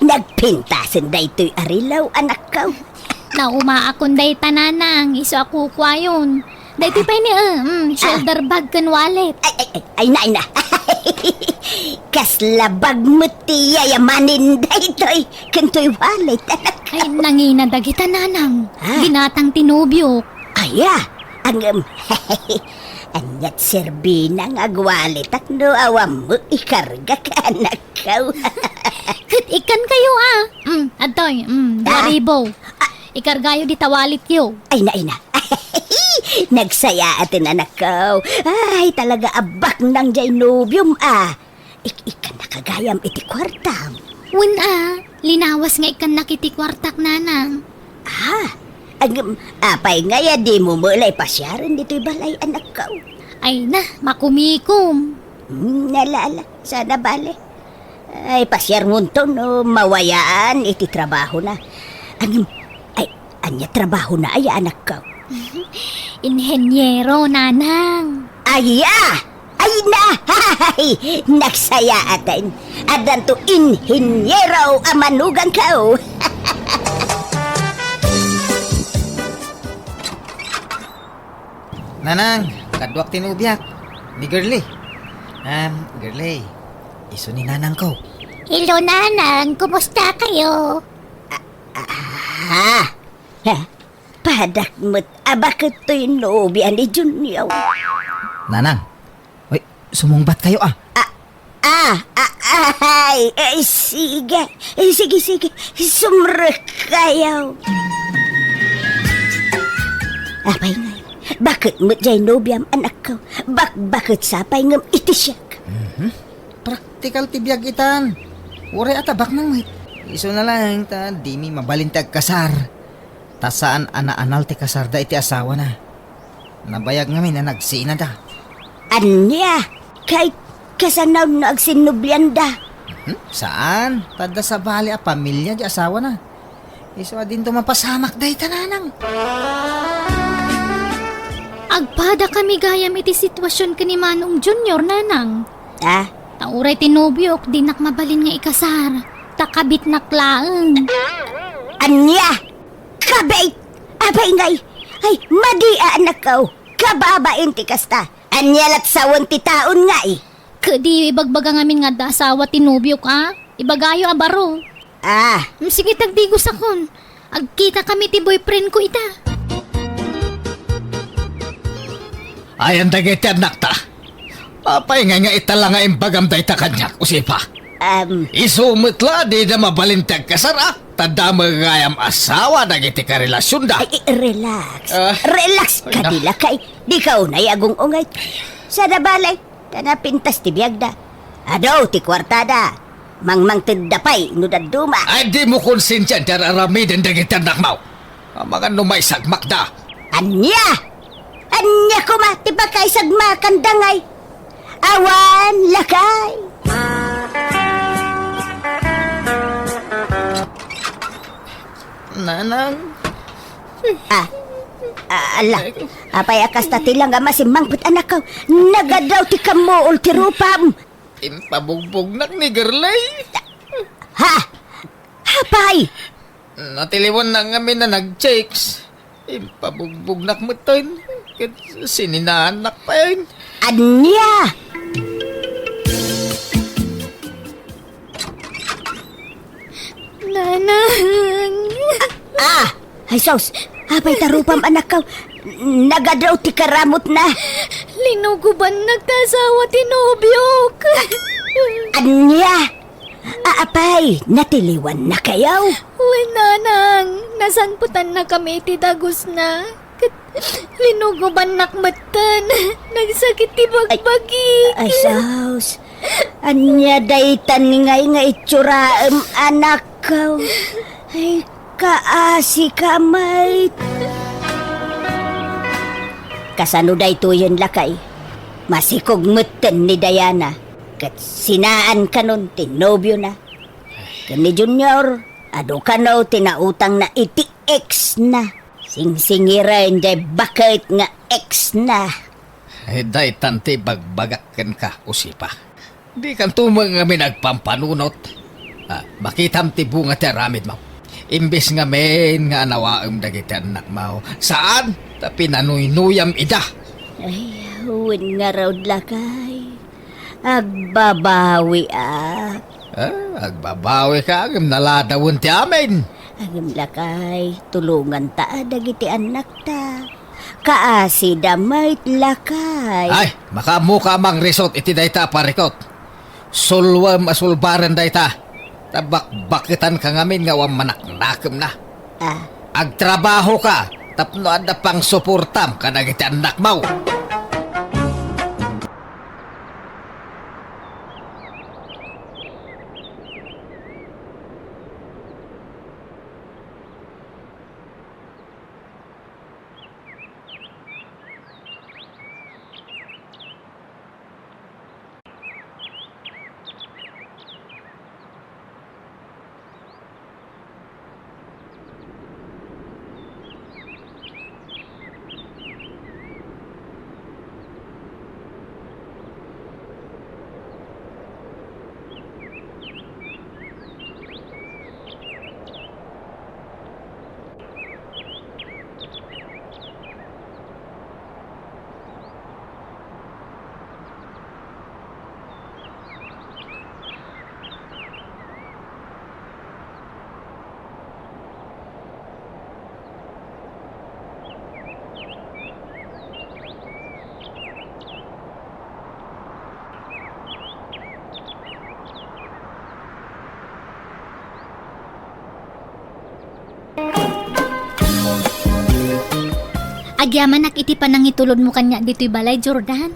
Nagpintasan da ito'y arilaw, anak ko. Naumaakon day tananang, iso ako kwayon. Dahito pa ni shoulder bag kan wallet. Ay na. Kaslabag mo tiya yamanin da ito'y kanto'y wallet, anak ko. Ay, nanginadag kita nanang. Ginatang tinubyo. Aya, anyat serbina nga agwalit at no awam mo ikarga ka, anak ko. Kat ikan kayo Adoy, 2,000. Ikargayo di tawalit yo. Ay na. Nagsaya atin, anak ko. Ay, talaga abak ng jainubium, Ikan nakagayam iti kwartam. Linawas nga ikan nakitikwartak nanang. Apay nga ya, di mo mulay pasyaran dito'y balay, anak ko. Ay na, makumikom. Nalala, sana bale. Ay, pasyar mo to, no, mawayaan, iti trabaho na. Anya trabaho na, ay, anak ko. Inhenyero, nanang. Aya! Ay na! Hay! Nagsaya atin. Adan to inhinyero amanugang kao. Nanang, kadwak tinubyak. Ni girly. Girly, iso ni nanang ko. Hello, nanang. Kumusta kayo? Padak mo't abakit to'y nobya ni Junior. Nanang, sumungbat kayo Sige. Sumrek kayo. Apay nga, bakit mo't jay nobyam, anak ko? Bakit sapay ngam itisyak? Praktikal tibiyag itan. Uray atabak nang wait. Iso na lang ta, di mi mabalintag kasar. Tasaan ana-anal ti kasar da iti asawa na. Nabayag ngamin na nagsina da. Anya, kahit kasanaw na agsinubyan da. Saan? Tada sa bali a pamilya di asawa na. Iso din to mapasamak da itananang. Agpada kami gayam iti sitwasyon ka ni Manong Junior, nanang. Tauray tinubyok, di nakmabalin nga ikasar. Takabit naklaang. Anya, kabait, abay ngay. Ay, madia anak ko. Kababain ti kasta. Anya lat sawan ti taon nga Kadi ibagbaga ngamin nga da asawa tinubyok Ibagayo abaro. Sige tagdigos akon. Agkita kami ti boyfriend ko ita. Ayan dagiti anak ta. Papay nga itala nga imbagam da ita kanyak, usipa. Isumutla di na mabalintag kasara. Tada magayam asawa dagiti ka relasyon da. Relax. Relax ka dila kay. Di ka unay agong ungay. Sa nabalay, tanapintas ti Biag da. Adaw ti kwartada. Mangmang tindapay, nudaduma. Ay di mo konsensya dararami din dagiti anak mo. Mga numay sagmak da. Anya Anya ko matibag kay sagma kandangay. Awan lakay. Nanang. Ala, apay akas ta tilang nga masimangbut anak ko. Nagadaw ti kamo ultirupam. Impabugbog nak ni Gerlay. Ha? Hapay! Natiliwan na nga na nag-checks. Impabugbog nak mo tayo. Sininanak pa yun. Anya! Nanang! Ay sos, apay tarupam anak ko. Nagadaw ti karamot na. Linuguban nagtasawa tinobyok. Anya! Apay, natiliwan na kayaw. Uy, nanang, nasanputan na kami ti dagos na. Linuguban nakmatan. Nagsakit ti bagbagi. Ay sos, anya daytan ngay nga itsuraem anak ko. Ay, kaasi kamay. Kasano daytoyen lakay. Masikog meten ni Diana. Kat sinaan kanon tinobyo na. Kani Junior, ado kano tinautang na iti ex na. Singsingiran day bakit nga ex na. Day tanti bagbagakan ka, usipa. Di kan tumang nga nagpampanunot. Makitam ti bunga ti aramid mo. Imbes nga men nga nawaam dagiti anak mo. Saan? Ta pinanuynuyam ida. Ay, huwin nga raw lakay. Agbabawi Agbabawi ka, agam naladawon ti amin. Agam lakay, tulungan ta dagiti anak ta. Kaasi damait lakay. Ay, makamuka mang resort iti dayta parikot. Sulwam asulbaran dayta. Tabak-bakitan ka ngamin nga wam manaknakem na. Agtrabaho ka, tapno ada pang suportam ka dagiti anak mo. Agyaman iti panang itulod mo kanya dito'y balay, Jordan.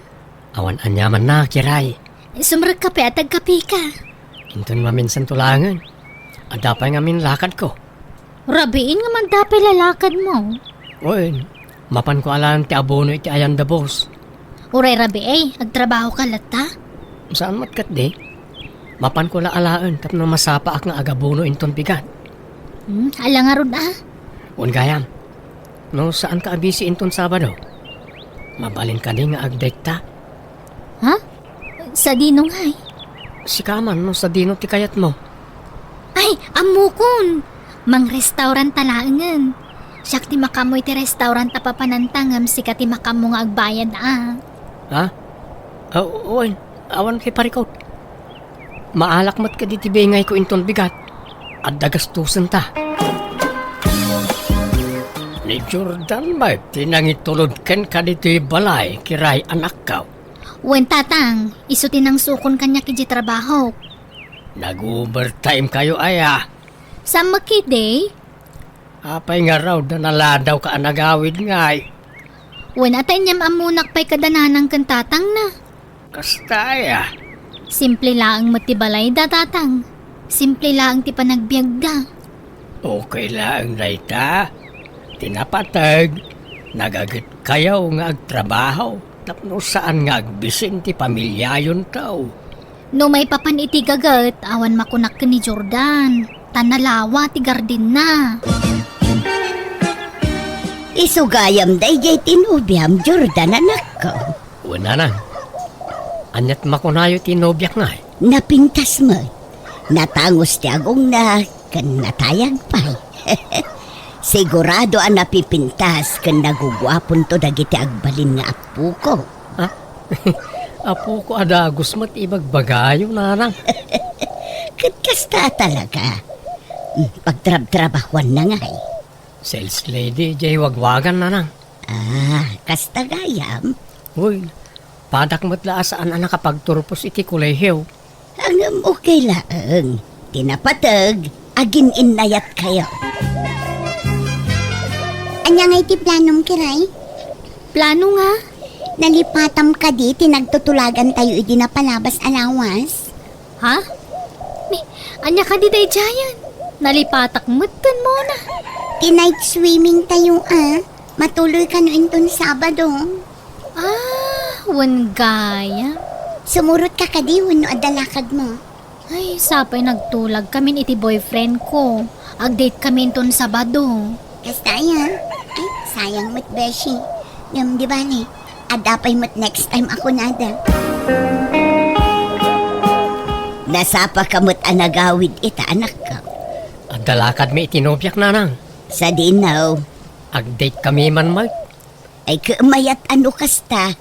Awan anyaman na, kiray. Sumrag kape at agkape ka. Intun maminsan tulangan. Adapay ngamin lakad ko. Rabiin nga man dapay lalakad mo. Uy, mapan ko alam ti abono iti ayan da boss. Uray rabi agtrabaho ka lata. Saan matkat di? Mapan ko la alaan tapno masapa ak nga agabono inton bigat. Ala nga rod Un gayam. No saan ka abisi inton Sabado? Mabalin ka di nga agdekta. Ha? Sa dinong hay? Si kaman no sa dino ti kayat mo. Ay, amukon. Mang restaurant talaangan. Siyak ti makamoy ti restaurant papanantangam sika ti makamo nga agbayad Ha? Uy, awan kay parikot. Maalak mat ka di ti bengay ko inton bigat. At dagastusan ta. Ni Jordan ba, tinangitulod ken ka dito'y balay, kiray anak ka. Wen tatang, isutin ang sukon kanya kiji trabaho. Nag-overtime kayo aya. Sa makide, Apay nga raw na naladaw ka anagawid ngay. wen atay niyam amunak pa'y kadananang kan tatang na. Kastaya. Simple laang matibalay da tatang. Simple laang ti panagbiag da. Okay lang, Rayta. Tinapatag. Nagagit kayaw nga agtrabaho. Tapno saan nga agbisin ti pamilyayon tao. No may papan iti gagat, awan makunak ka ni Jordan. Tanalawa ti gardin na. Isugayam day jay tinubyam Jordan anak ko. Una na. Anyat makunayo tinobyak nga. Napintas mo. Natangos ti agong na kan natayag pa. Sigurado ang napipintas kan nagugwapon to dagiti agbalin nga apo ko. Ha? Apo ko adagos mat ibagbagayo nanang. Kasta talaga. Pagtrab-trabahuan na nga eh. Sales lady jay wagwagan nanang. Kasta gayam. Uy, padak matla saan ang nakapagturpos iti kulehiw. Ang okay lang. Tinapatag, agin inayat kayo. Anya nga iti planom kiray? Plano nga? Nalipatam ka di, tinagtutulagan tayo iti na palabas alawas. Ha? Anya ka di day jayan. Nalipatak mutan mo na. Ti-night swimming tayo Matuloy ka no inton Sabado. Wan gaya. Sumurot ka kadi no adalakad mo. Ay, sapay nagtulag kami iti boyfriend ko. Ag-date kami ton Sabado. Kasta ay sayang mat beshi. Ngam di ba ni? Adapay mat next time ako nada. Nasapa kamot anagawid ita anak ko. Adalakad mi itinobyak nanang. Sa dinaw, Ag-date kami man mag. ay kumayat ano kasta.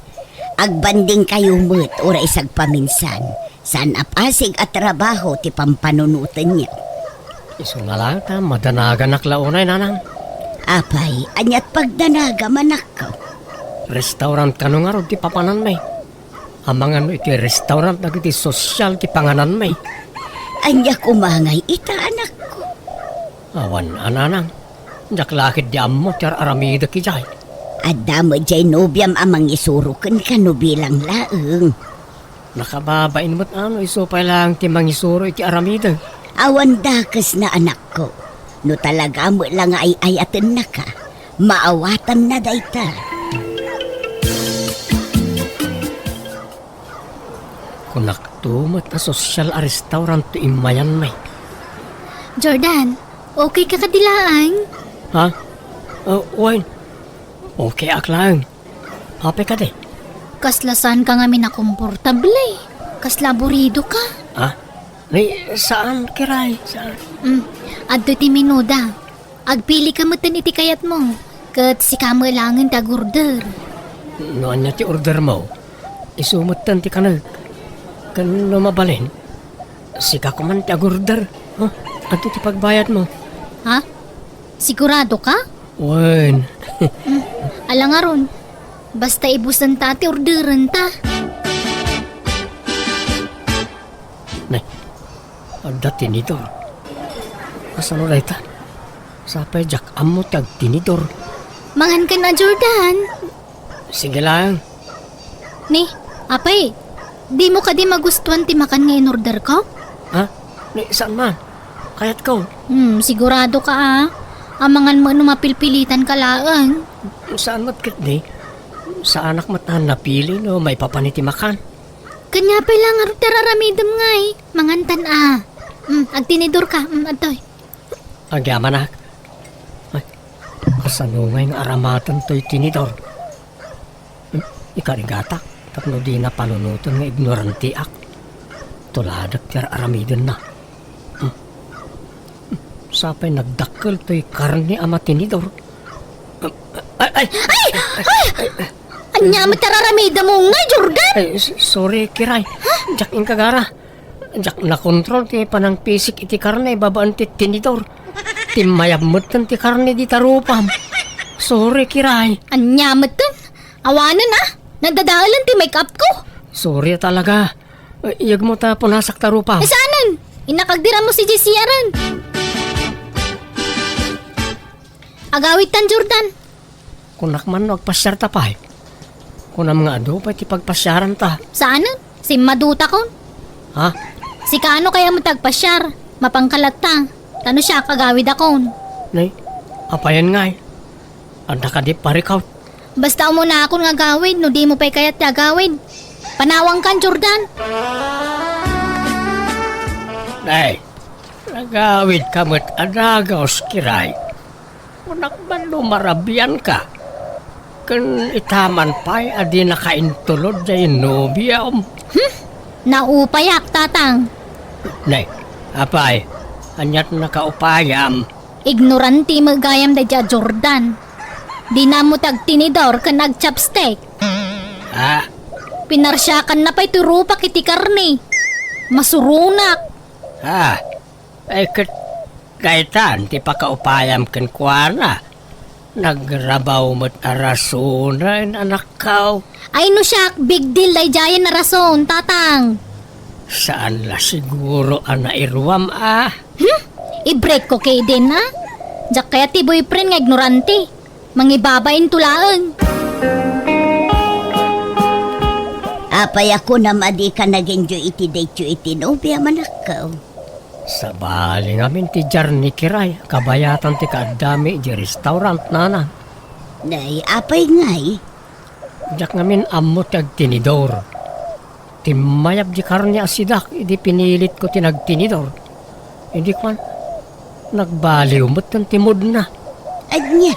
Agbanding kayo mo't ura isag paminsan. Saan apasig at trabaho ti pampanunutan niya. Iso na lang ta, madanagan naklaunay nanang. Apay, anyat pagdanaga manak ko. Restaurant ka nung araw ti papanan may. Amangan mo iti restaurant na iti sosyal ti panganan may. Anya kumangay ita anak ko. Awan ananang. Jaklakid di ammo tiar aramida ki jay. Adamo jay nobyam amang isurukan ka no bilang laeng. Nakababain mo't iso pa lang ti mangisuro iti aramida. Awan dakas na anak ko. No talaga mo lang ay ayaten na ka. Maawatan na dayta. Kunak tumat na sosyal a restaurant ti imayan may. Jordan, okay ka kadilaan? Ha? Wine. Okay aklang. Hape ka de. Kaslasan ka nga minakomportable eh. Kaslaburido ka. Ha? Saan kiray? Saan? Adto ti minuda. Agpili ka matan iti kayat mo. Kat si kamalangin tagurder. Noan niya ti order mo. Isumutan ti kanag. Kan mabalin. Sika ko man ti agurder. Ato ti pagbayad mo. Ha? Sigurado ka? Wine. Alang nga ron. Basta ibusan ta ti orderan ta. Nay. Adda tinidor. Asano na ita? Sapay jak amo tag tinidor. Mangan ka na, Jordan. Sige lang. Ni, apay, di mo ka di magustuhan ti makan nga in-order ko? Ha? Saan man? Kayat ko. Sigurado ka Amangan mo mapilpilitan ka laang. Saan matkit di? Sa anak matahan napili no may papaniti makan. Kanya pa lang tararamidam nga Mangantan agtinidor ka. Atoy. Agyaman nak. Ay, kasano nga yung aramatan to'y tinidor. Ikarigata. Tapno di na panunutan nga ignoranti ak. Tuladak tiyar aramidan na. Sapay nagdakkel to'y karne ama tinidor. Ay! Anya matararamida mo nga, Jordan? Ay, sorry, Kiray. Jak in kagara. Jak na-control ti panang pisik iti karne babaan ti tinidor. Timayabmutan ti karne di tarupam. Sorry, Kiray. Anya matan? Awanan Nagdadaalan ti make-up ko. Sorry talaga. Iyag mo ta punasak tarupam. Saanan? Inakagdira mo si Jessie aran. Agawit tan, Jordan. Kunak man magpasyar ta pa. Kunam nga ado pa ti pagpasyaran ta. Saanan? Si maduta ko. Ha? Si kaano kaya mo tagpasyar? Mapangkalat ta. Tano siya kagawid akon. Nay, apayan nga Anda ka di parikaw. Basta mo na ako nga gawin, no di mo pa'y kayat na gawin. Panawang kan, Jordan. Nay, nagawid ka mo't adagaos kiray. Unak man lumarabian ka. Kan itaman pa'y adi nakaintulod jay nobya Naupayak, tatang. Nay, apay, anyat nakaupayam. Ignoranti magayam da dya, Jordan. Di na mo tagtinidor ka nag-chopstick. Ha? Pinarsyakan na pa'y turupak iti karni. Masurunak. Ha? Ay kat kaitan, ti pakaupayam kan kuana. Nagrabaw mo't arasunan, anak kao. Ay no siya, big deal day jayan na rason, tatang. Saan la siguro ana irwam I-break ko kay din ha. Diyak kaya ti boyfriend nga ignorante. Mangibabain tulaan. Apay ako na madi ka nag-enjoy iti date iti nobya manakaw. Sa bali ngamin ti Jarni Kiray, kabayatan ti kaadami di restaurant nana. Nay, apay ngay. Diyak ngamin amot ag tinidor. Timayab di karni asidak, idi pinilit ko tinagtinidor. Hindi ko nagbaliw mo't ang timod na. Anya,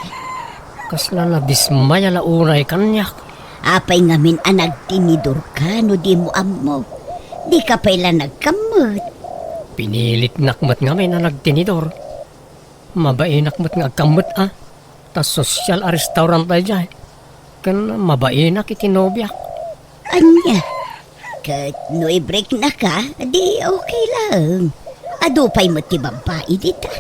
Kasla na dismaya la unay kanyak. apay ngamin anag tinidor ka no di mo amo. Di ka pala nagkamot. Pinilit nakmat ngamin na nagtinidor. Mabae nakmat nga kamot Tas sosyal a restaurant tayo dyan. Kan mabae nak itinobyak. Anya, kat no i-break na ka, di okay lang. Adupay mo ti babae dita.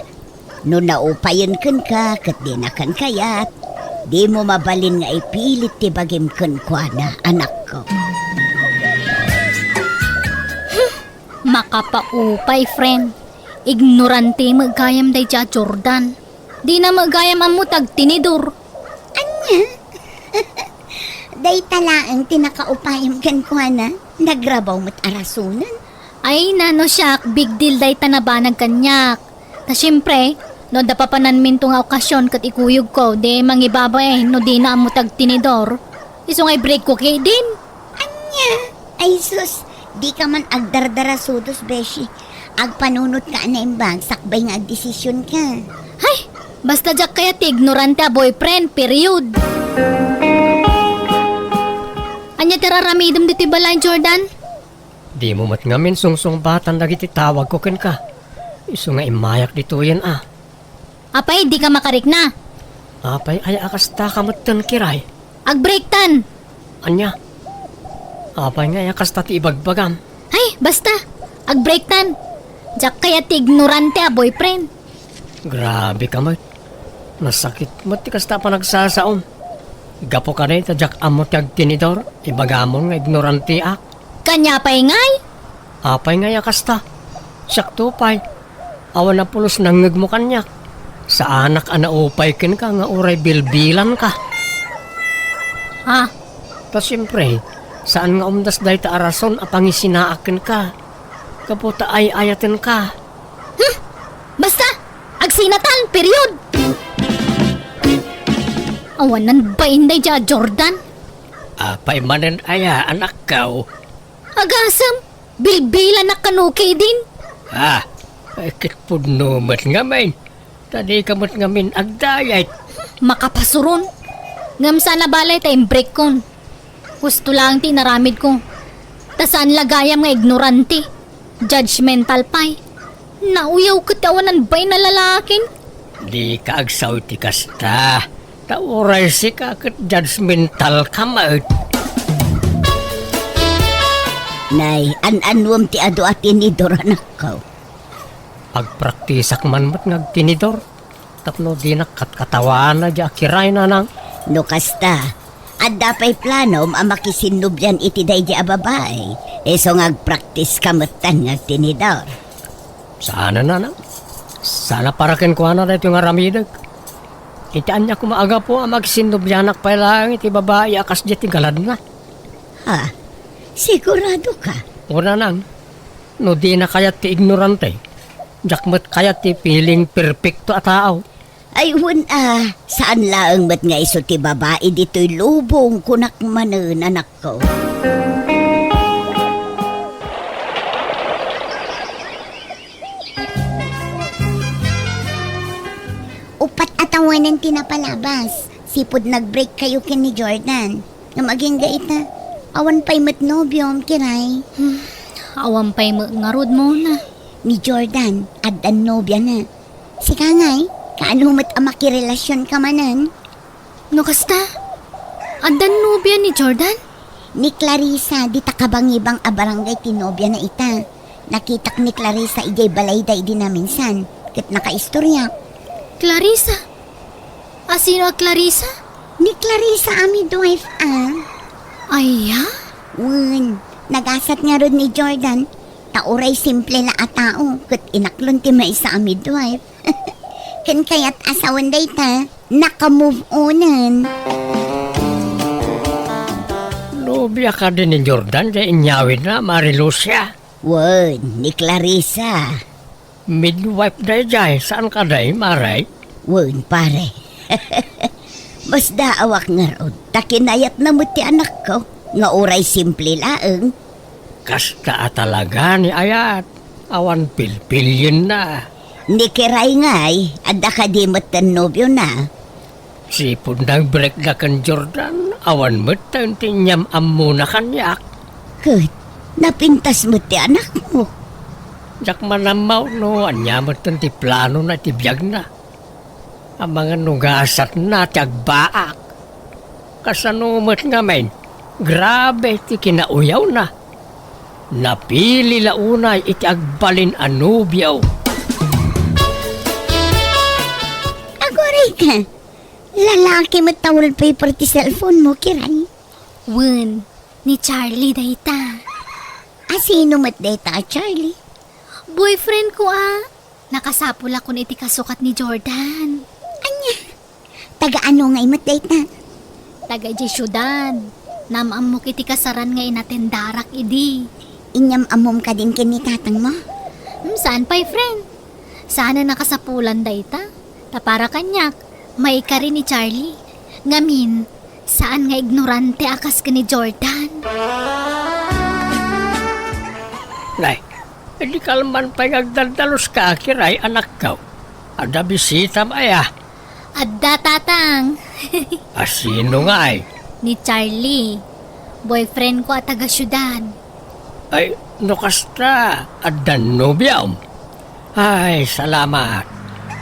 No naupayan kan ka, kat di na kan kayat. Di mo mabalin nga ipilit ti bagim kan kwa na anak ko. Makapaupay, friend. Ignorante magayam day dya, Jordan. Di na magayam ang mutag tinidor. Day talaang tinakaupayam kan kwa na. Nagrabaw mo't arasunan. Ay, nano siya, big deal day tanabanag kanyak. Ta syempre, no da papanan minto nga okasyon kat ikuyog ko, de mangibabay, no di na mo tag tinidor. Iso ngay break ko kay din. Ay sus, di ka man agdardarasudos, beshi. Agpanunot ka na imbang, sakbay nga agdesisyon ka. Hay, basta jak kaya ti ignorante a boyfriend, period. Anya tiraramidam diti balay, Jordan? Di mo mat ngamin sungsong batan lagi ti tawag ko ken ka. Iso nga imayak dito yan Apay, di ka makarik na. Apay ay akasta kamot tan kiray. Ag-break tan. Anya? Apay nga akasta ti ibagbagam. Hay, basta. Ag-break tan. Jak kaya ti ignorante a boyfriend. Grabe ka mat. Nasakit mo ti kasta pa nagsasaom. Gapo ka na jak amot kag tinidor. Ibagamon nga ignorante ak. Kanya pa'y ngay. Apay nga yakasta. Sakto pay. Awan na pulos nangag mo kanyak. Sa anak anaupay ken ka nga uray bilbilan ka. Ha? Ta siyempre, saan nga umdas dahi ta arason apangisinaakin ka. Kaputa ay ayatin ka. Basta, agsinatan, period. Awanan ba inday dya, Jordan? Apay manan aya anak kao. Agasam, bilbilan na kanukay din. Ay kitpudno mat ngamin. Tadi kamot ngamin agdayat. Makapasuron. Ngam sana balay tayong break kon. Gusto lang tinaramid ko. Tasaan lagayam nga ignorante. Judgmental pay. Nauyaw katawanan ba'y na lalaking? Di ka agsaw ti kasta. Tauray si ka kat judgmental ka maut. Nay, an-anwam ti ado at tinidor anak ko. Pagpraktisak man mat ngagtinidor. Tapno di nakatkatawan na di akiray na nang. No kasta, adda pa'y planom ang makisinubyan iti day di ababay. Eso ngagpraktis kamutan nga tinidor. Sana na nang. Sana para ken kuha na dito nga ramidag. Itaan niya kumaaga po ang magsinubyanak pa lang iti babae akas di galad na. Ha? Sigurado ka? Una nang. No di na kayat ti ignorante. Jakmat kayat ti feeling perfecto a tao. Ayun saan laang mat nga iso ti babae dito'y lubong kunak manen anak ko. Upat atawanan tinapalabas. Sipod nag-break kayo kin ni Jordan. Nga maging gaita. Awan pa'y matnobyom, kiray. Awam pa'y ngarod mo na. Ni Jordan, adan nobya na. Si Kangay, kaano mat amakirelasyon ka manan? No kasta? Andan nobya ni Jordan? Ni Clarissa, di takabangibang abarangay tinobya na ita. Nakitak ni Clarissa ijay balayday din na minsan. Kat nakaistorya. Clarissa? Sino ang Clarissa? Ni Clarissa ami wife Aya? Wen, nagasat nga ron ni Jordan. Tauray simple na atao. Kat inaklon ti may sa midwife. Kan kaya't asawan day ta, naka-move onan. Nobya ka din ni Jordan, kaya inyawin na, Marilucia. Wen, ni Clarissa. Midwife day jay, saan ka day, Maray? Wen, pare. Mas daawak nga rod. Takinayat na mo ti anak ko. Nga uray simple laeng. Kasta talaga ni Ayat. Awan pilpilyin na. Ni kiray ngay, adda ka di matan nobyo na. Sipod nag-break na kan Jordan, awan mo tayo tinyam amo na kanyak. Kat, napintas mo ti anak mo. Jak manamaw no, anya mo ti plano na ti Biag na. Ang mga nugasat na ti agbaak. Kasanumot nga men, grabe ti kinauyaw na. Napili launay iti agbalin anubyaw. Agoray ka. Lalaki mo towel paper ti cellphone mo, kiray. Wen, ni Charlie dayta. Sino mat data, Charlie? Boyfriend ko Nakasapula ko iti kasukat ni Jordan. Taga-ano nga imat data? Taga di syudad. Namam mo kiti kasaran nga inatendarak idi. Inyam amom ka din kinitatang mo? Saan pa'y friend? Sana nakasapulan dayta. Tapara kanyak, may ka rin ni Charlie. Ngamin, saan nga ignorante akas ka ni Jordan? Nay, hindi kalman pa agdaldalos ka, kiray anak ka. Ada bisita maya. Adda tatang. Sino nga ay? Ni Charlie. Boyfriend ko at taga syudad. Ay, nukasta, adan nobyam. Ay, salamat.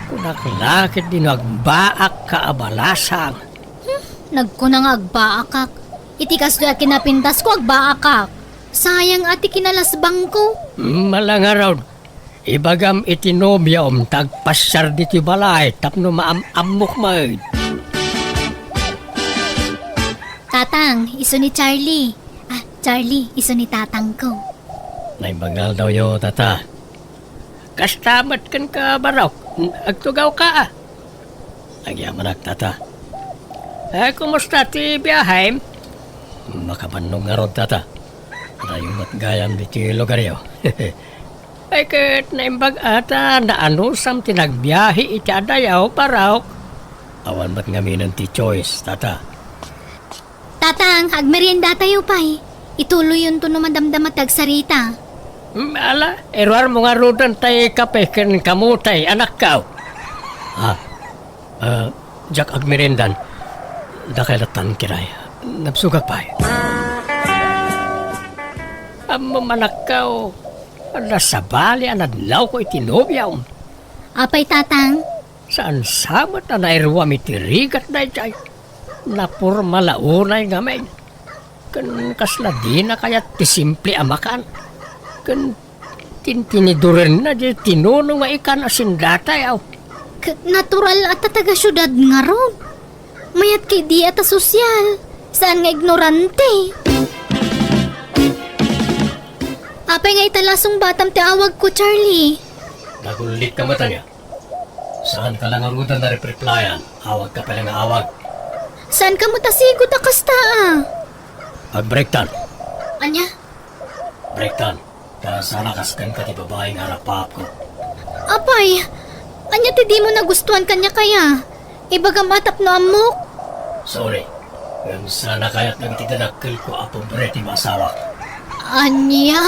Kunaklakit din agbaak ka abalasang. Nagkunang agbaakak. Itikas doon at kinapintas ko agbaakak. Sayang ati kinalasbang ko. Malangaraw. Ibagam itinobyam tagpasyar diti balay tapno maamamok maid. Tatang, iso ni Charlie. Charlie, iso ni tatang ko. Naibagal daw yo, tata. Kastamat kan ka baraw. Agtugaw ka Agyaman tata. Kumusta ti biyahe? Makabanong nga ron, tata. Rayumat gayam di ti lugar yo. Ay kat naimbag ata na ano sam tinagbiyahe iti adayaw paraw. Awan ba't ngaminan ti choice, tata? Tatang, agmerienda tayo pa'y. Ituloy yun to numadamdamat tagsarita. Ala, erwar mo nga rudan tayo kape kan kamutay, anak ka. Jak agmerindan. Dakalatan kiray. Nabsugak pa. Manak ka o. Nasabali anadlaw ko itinobyaw. Apay tatang? Saan sabat na nairwam itirigat na ichay. Napurmalaunay nga men. Kan kasla di na kaya ti simple amakan. Kan tintinidurin na di tinuno nga ikan asindata yaw. Natural at taga syudad nga ron. Mayat kay di at sosyal. Saan nga ignorante? Apay nga italasong batam ti awag ko, Charlie. Nagulit ka mata niya. Saan ka lang arudan na replyan? Awag ka pala nga awag. Saan ka matasigot akasta Pag-breaktan. Anya? Breaktan. Sana kaskan ka ti babae nga harapap ko. Apay, Anya ti di mo nagustuhan kanya kaya? Ibaga matap no amok. Sorry. Yung sana kaya't nagtitadakil ko apong breti masawa. Anya?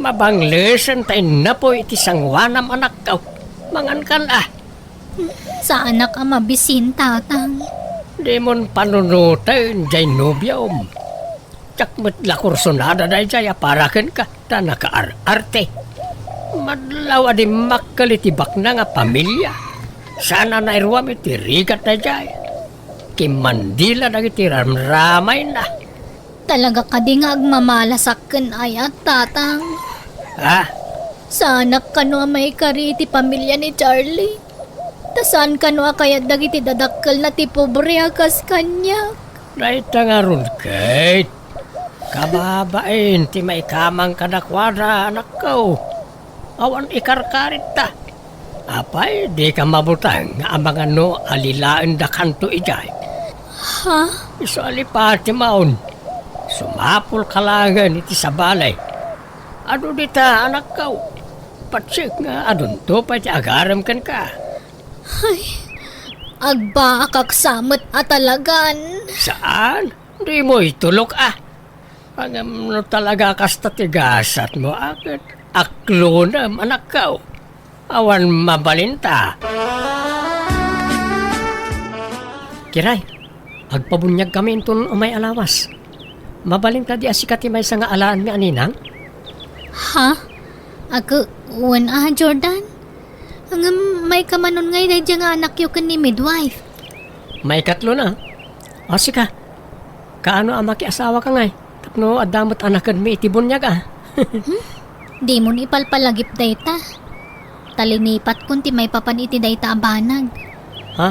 Mabanglesan tayo na po iti sangwanam anak ka. Mangan kan Sa anak ang mabisin, tatang. Di mon panunutan jay nobyom. Tsak met lakursonada day jay aparaken ka. Ta nakaar-arte. Madlaw adi makalitibak na nga pamilya. Sana na irwam iti rigat na jay. Kimandila na iti ramramay na. Talaga ka di nga agmamalasakken ayat, tatang. Sa anak ka no may kari iti pamilya ni Charlie. Tasan ka no kaya dagiti dadakkel na ti pobre akas kanya. Dahil nga ron, Kate. Kababain, ti may kamang kadakwada, anak ko. Awan ikarkarit ta. Apay, di ka mabutang nga ang mga no alilaan da kanto ijay. Ha? Iso alipati maun. Sumapol kalangan iti sa balay. Ano dita, anak ko? Patsik nga, adun to pa iti agaram kan ka. Agba akaksamot atalagan. Saan? Di mo itulok Pangam no talaga kasta tigasat mo akit. Aklo na, anak ko. Awan mabalinta. Kiray, agpabunyag kami intun umay alawas. Mabalinta di asikat may nga alaan nga aninang? Ha? Ako, Jordan? Ang may kamanon ngay dahil nga anak yu kan ni midwife. May katlo na. O sika, kaano ang makiasawa ka ngay? Tapno adamot anakan mi itibunyag Di mo ni ipalpalagip dayta. Talinipat kun ti may papan iti dayta abanag. Ha?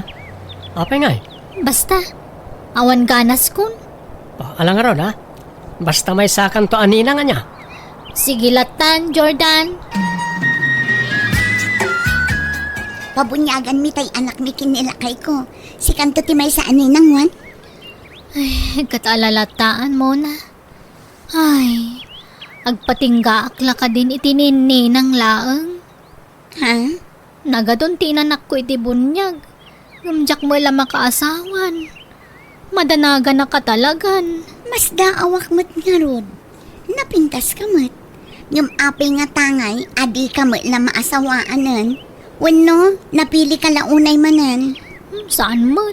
Apay ngay? Basta, awan ganas kun. Alang nga ron Basta may sakan to anina nga niya. Sige latan, Jordan. Pabunyagan mi tay anak mi kinilakay ko. Si kanto ti may sa aninang wan. Ay, katalalataan mo na. Ay, agpatingga akla ka din itinini ng laeng. Ha? Nagadon tinanak ko iti bunyag. Gamjak mo ila makaasawan. Madanaga na katalagan. Mas daawak mo't nga rod. Napintas ka mo't. Yung apay nga tangay, adi ka mo't la maasawaanan. Wano, napili ka launay manan. Saan mo?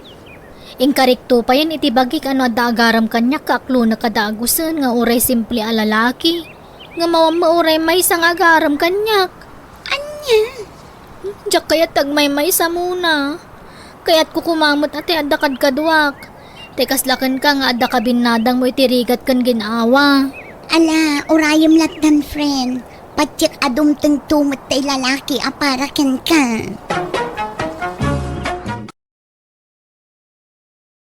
Inkarikto pa yan itibagik ano adagaram kanya kaklo na kadagusan nga uray simple a lalaki. Nga mauray may isang agaram kanyak. Anya? Diyak kaya't tagmay sa muna. Kaya't kukumamot ati adakad kaduak. Tekas lakan ka nga adda kabinadang mo itirigat kan ginawa. Ala, urayom latan friend. Patsik adum tumot tay lalaki aparakan ka.